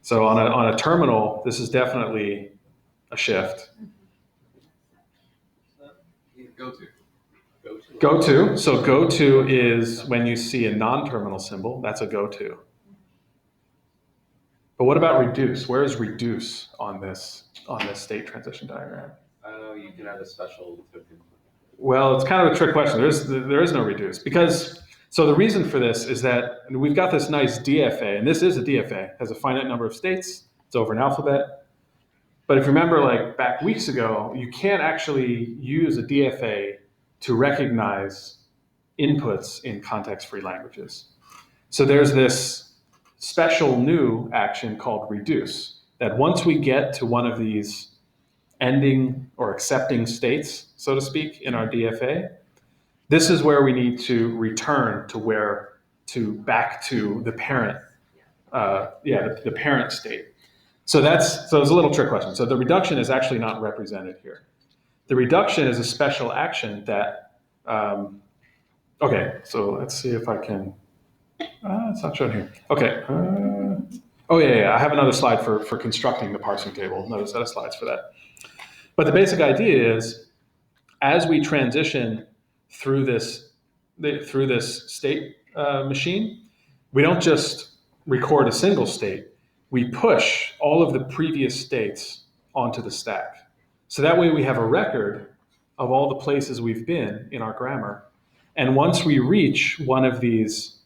So on a terminal, this is definitely a shift. Go to. So go to is when you see a non-terminal symbol. That's a go to. But what about reduce? Where is reduce on this state transition diagram? You can have a special token. Well, it's kind of a trick question. There is no reduce, because so the reason for this is that we've got this nice DFA, and this is a DFA. It has a finite number of states. It's over an alphabet. But if you remember, like back weeks ago, you can't actually use a DFA to recognize inputs in context-free languages. So there's this special new action called reduce, that once we get to one of these ending or accepting states, so to speak, in our DFA, this is where we need to return back to the parent, the parent state. So it's a little trick question. So the reduction is actually not represented here. The reduction is a special action that, okay, so let's see if I can, it's not shown here. Okay, I have another slide for constructing the parsing table, another set of slides for that. But the basic idea is, as we transition through this state machine, we don't just record a single state, we push all of the previous states onto the stack. So that way we have a record of all the places we've been in our grammar. And once we reach one of these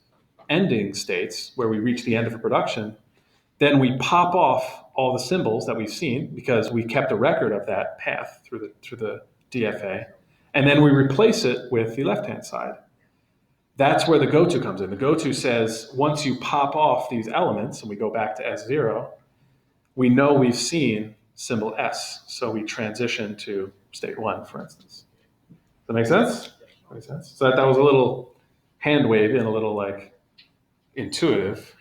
ending states, where we reach the end of a production, then we pop off all the symbols that we've seen, because we kept a record of that path through the DFA, and then we replace it with the left-hand side. That's where the goto comes in. The goto says, once you pop off these elements, and we go back to S0, we know we've seen symbol S, so we transition to state 1, for instance. Does that make sense? Makes sense. So that was a little hand wave and a little like intuitive.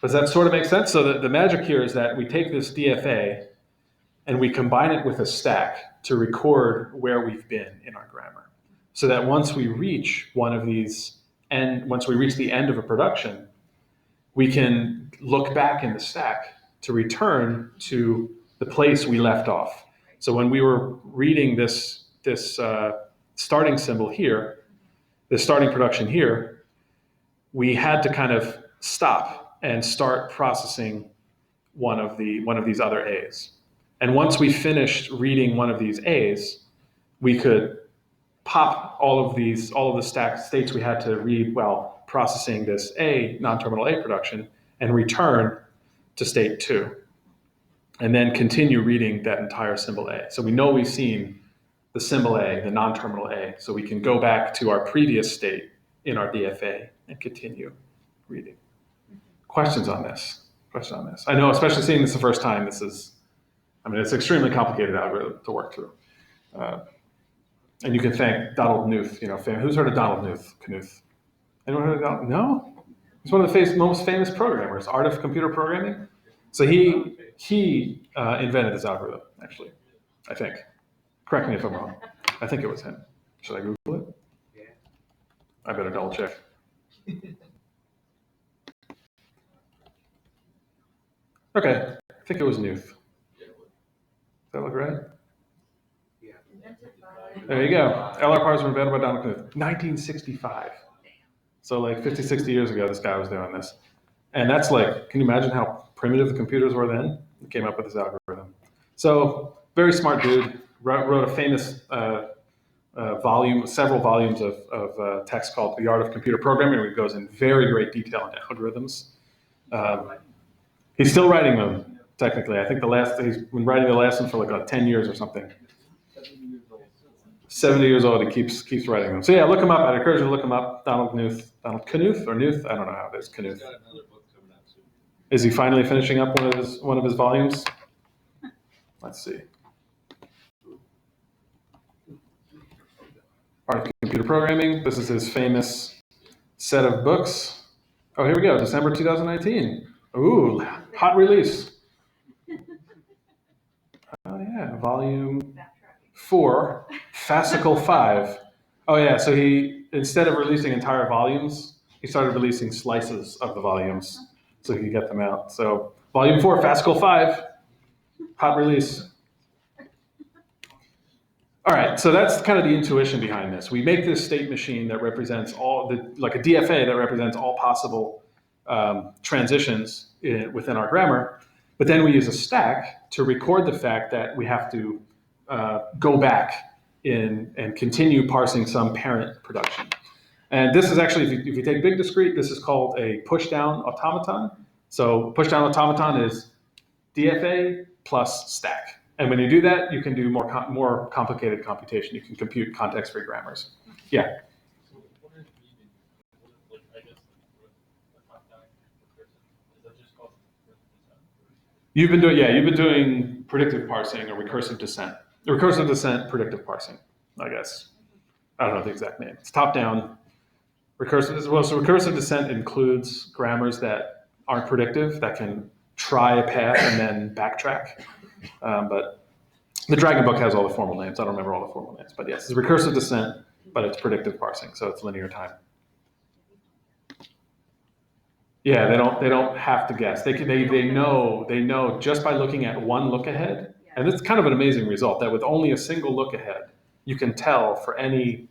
Does that sort of make sense? So the magic here is that we take this DFA and we combine it with a stack to record where we've been in our grammar. So that once we reach one of these, and once we reach the end of a production, we can look back in the stack to return to the place we left off. So when we were reading this starting symbol here, the starting production here, we had to kind of stop and start processing one of these other A's. And once we finished reading one of these A's, we could pop all of the stacked states we had to read while processing this A, non-terminal A production, and return to state 2. And then continue reading that entire symbol A. So we know we've seen the symbol A, the non-terminal A, so we can go back to our previous state in our DFA and continue reading. Questions on this? I know, especially seeing this the first time, it's an extremely complicated algorithm to work through. And you can thank Donald Knuth, who's heard of Donald Knuth? Anyone heard of Donald? No? He's one of the most famous programmers, art of computer programming. So he invented this algorithm, actually, I think. Correct me if I'm wrong. I think it was him. Should I Google it? Yeah. I better double check. Okay, I think it was Knuth. Does that look right? Yeah. There you go. LR parts were invented by Donald Knuth. 1965. So like 50, 60 years ago, this guy was doing this. And that's like, can you imagine how primitive the computers were then? He came up with this algorithm. So very smart dude, wrote a famous several volumes of text called The Art of Computer Programming, where he goes in very great detail into algorithms. He's still writing them, technically. I think he's been writing the last one for like 10 years or something. 70 years old, he keeps writing them. So yeah, look him up. I'd encourage you to look him up. Donald Knuth. Donald Knuth or Knuth? I don't know how it is. Knuth. Is he finally finishing up one of his volumes? Let's see. Art of Computer Programming. This is his famous set of books. Oh, here we go. December 2019. Ooh, hot release. Oh yeah, volume 4, fascicle 5. Oh yeah, so he, instead of releasing entire volumes, he started releasing slices of the volumes so he could get them out. So volume 4, fascicle 5, hot release. All right, so that's kind of the intuition behind this. We make this state machine that represents like a DFA that represents all possible transitions within our grammar, but then we use a stack to record the fact that we have to go back in and continue parsing some parent production. And this is actually, if you take big discrete, this is called a push-down automaton. So push-down automaton is DFA plus stack. And when you do that, you can do more complicated computation. You can compute context-free grammars. Yeah? So what are the, I guess, the top-down recursive, is that just called recursive descent? You've been doing predictive parsing or recursive descent. Recursive descent, predictive parsing, I guess. I don't know the exact name. It's top-down. So recursive descent includes grammars that aren't predictive, that can try a path and then backtrack. But the Dragon Book has all the formal names. I don't remember all the formal names. But yes, it's recursive descent, but it's predictive parsing, so it's linear time. Yeah, they don't have to guess. They know just by looking at one look ahead. And it's kind of an amazing result that with only a single look ahead, you can tell for any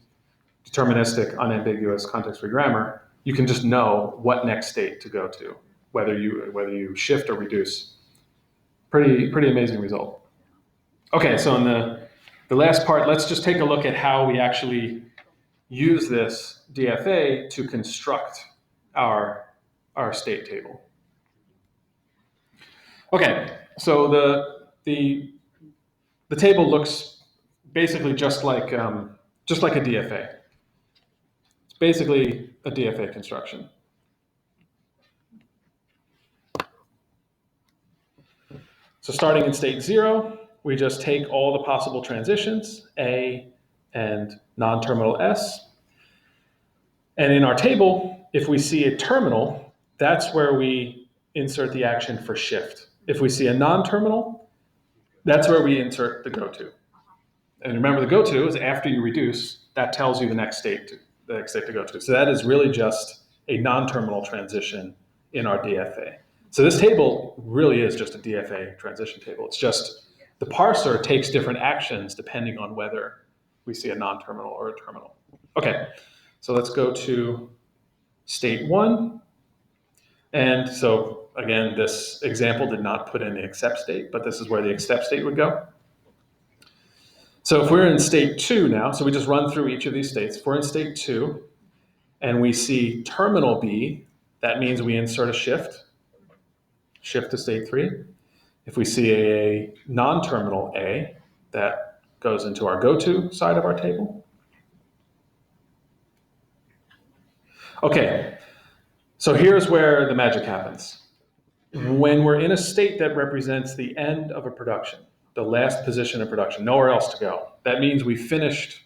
deterministic, unambiguous context-free grammar, you can just know what next state to go to, whether you shift or reduce. Pretty amazing result. Okay, so in the last part, let's just take a look at how we actually use this DFA to construct our state table. Okay, so the table looks basically just like a DFA. It's basically a DFA construction. So starting in state 0, we just take all the possible transitions, A and non-terminal S. And in our table, if we see a terminal, that's where we insert the action for shift. If we see a non-terminal, that's where we insert the go-to. And remember, the go-to is after you reduce, that tells you the next state to go to. So that is really just a non-terminal transition in our DFA. So this table really is just a DFA transition table. It's just the parser takes different actions depending on whether we see a non-terminal or a terminal. Okay, so let's go to state 1. And so again, this example did not put in the accept state, but this is where the accept state would go. So if we're in state 2 now, so we just run through each of these states. If we're in state 2 and we see terminal B, that means we insert a shift to state 3. If we see a non-terminal A, that goes into our go-to side of our table. Okay, so here's where the magic happens. When we're in a state that represents the end of a production, the last position of production, nowhere else to go, that means we've finished,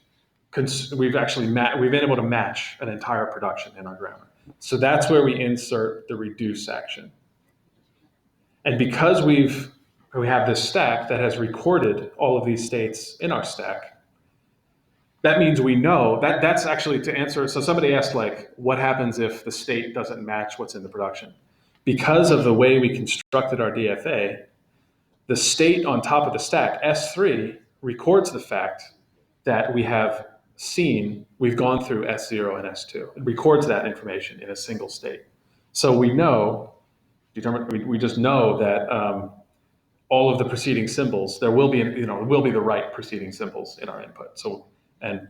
we've been able to match an entire production in our grammar. So that's where we insert the reduce action. And because we have this stack that has recorded all of these states in our stack, that means we know that's actually to answer. So somebody asked, like, what happens if the state doesn't match what's in the production? Because of the way we constructed our DFA, the state on top of the stack, S3, records the fact that we have we've gone through S0 and S2. It records that information in a single state. So we just know that all of the preceding symbols, there will be the right preceding symbols in our input. So, and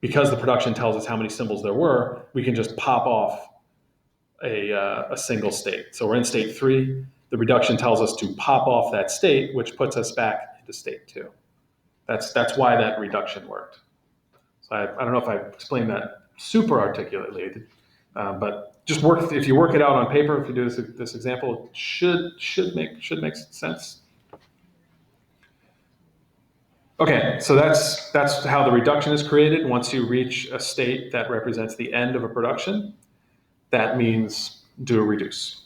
because the production tells us how many symbols there were, we can just pop off a single state. So we're in state 3. The reduction tells us to pop off that state, which puts us back into state 2. That's why that reduction worked. So I don't know if I explained that super articulately, but just if you work it out on paper, if you do this example, it should make sense. Okay, so that's how the reduction is created. Once you reach a state that represents the end of a production, that means do a reduce.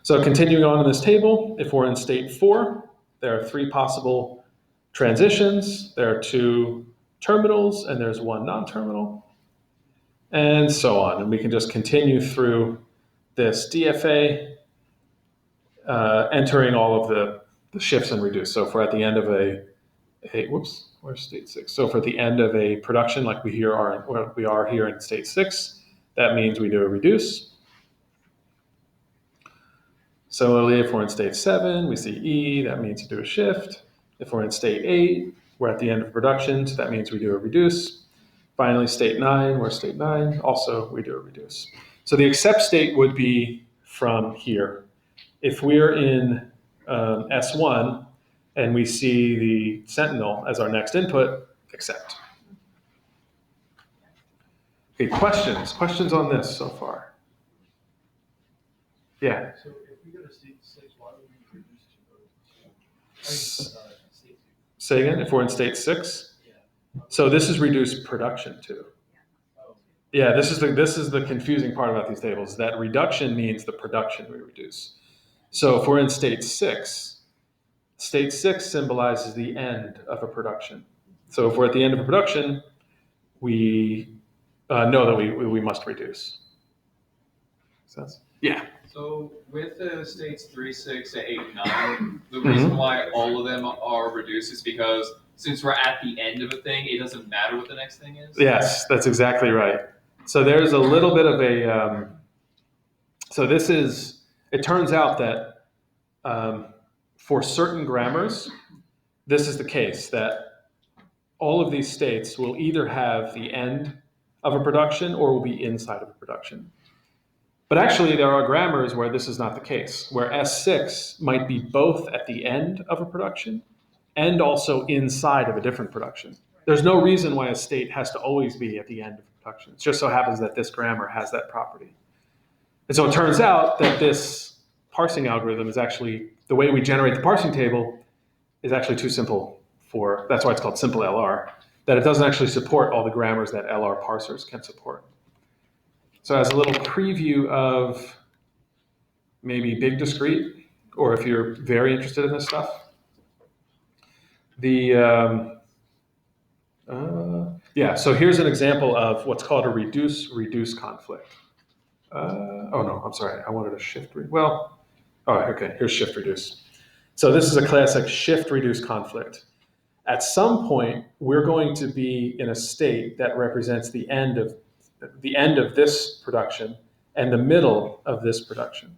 So continuing on in this table, if we're in state 4, there are 3 possible transitions. There are 2 terminals, and there's 1 non-terminal, and so on. And we can just continue through this DFA, entering all of the shifts and reduce. So if we're at the end of where's state 6? So if we're at the end of a production, like we are here in state 6, that means we do a reduce. Similarly, if we're in state 7, we see E, that means to do a shift. If we're in state 8, we're at the end of production, so that means we do a reduce. Finally, state 9, we're state 9, also we do a reduce. So the accept state would be from here. If we're in S1 and we see the sentinel as our next input, accept. Okay, questions on this so far? Yeah. So if we go to state 6, why would we reduce to state 2? Say again, if we're in state 6? Yeah. So this is reduced production too. Oh. Yeah, this is the confusing part about these tables. That reduction means the production we reduce. So if we're in state 6 symbolizes the end of a production. So if we're at the end of a production, we know that we must reduce. Makes sense? Yeah. So with the states 3, 6, 8, 9, the reason why all of them are reduced is because since we're at the end of a thing, it doesn't matter what the next thing is? Yes, that's exactly right. So there's a little bit of a, it turns out that for certain grammars, this is the case, that all of these states will either have the end of a production or will be inside of a production. But actually, there are grammars where this is not the case, where S6 might be both at the end of a production and also inside of a different production. There's no reason why a state has to always be at the end of production. It just so happens that this grammar has that property. And so it turns out that this parsing algorithm is actually, the way we generate the parsing table is actually too simple for, that's why it's called simple LR, that it doesn't actually support all the grammars that LR parsers can support. So as a little preview of maybe big discrete, or if you're very interested in this stuff, so here's an example of what's called a reduce conflict. Oh no, I'm sorry, I wanted a shift, here's shift reduce. So this is a classic shift reduce conflict. At some point, we're going to be in a state that represents the end of this production and the middle of this production.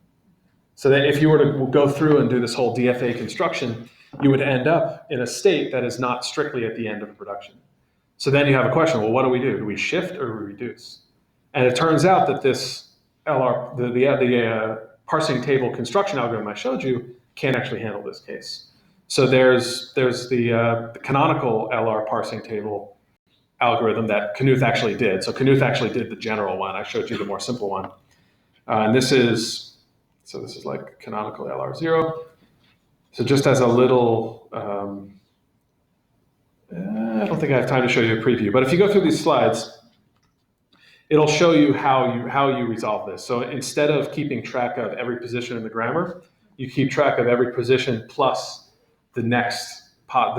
So that if you were to go through and do this whole DFA construction, you would end up in a state that is not strictly at the end of a production. So then you have a question, well, what do we do? Do we shift or we reduce? And it turns out that this LR, the parsing table construction algorithm I showed you can't actually handle this case. So there's the canonical LR parsing table algorithm that Knuth actually did. So Knuth actually did the general one. I showed you the more simple one. And this is like canonical LR0. So just as a little, I don't think I have time to show you a preview, but if you go through these slides, it'll show you how you resolve this. So instead of keeping track of every position in the grammar, you keep track of every position plus the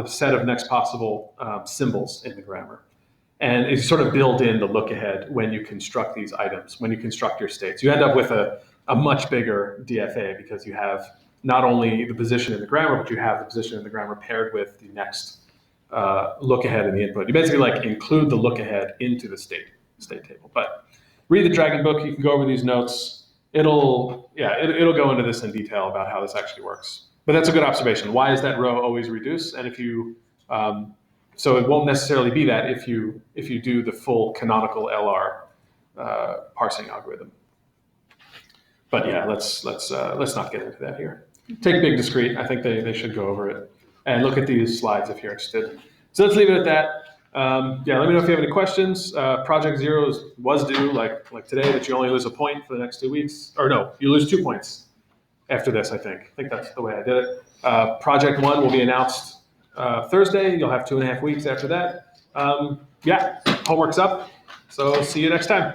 set of next possible symbols in the grammar. And you sort of build in the look ahead when you construct these items, when you construct your states. You end up with a much bigger DFA because you have not only the position in the grammar, but you have the position in the grammar paired with the next look ahead in the input. You basically like include the look ahead into the state table. But read the Dragon book. You can go over these notes. It'll go into this in detail about how this actually works. But that's a good observation. Why is that row always reduced? And if you so it won't necessarily be that if you do the full canonical LR parsing algorithm. But yeah, let's not get into that here. Take big discrete. I think they should go over it and look at these slides if you're interested. So let's leave it at that. Let me know if you have any questions. Project Zero was due like today, but you only lose a point for the next 2 weeks. Or no, you lose 2 points after this, I think. I think that's the way I did it. Project One will be announced Thursday. You'll have 2.5 weeks after that. Homework's up. So see you next time.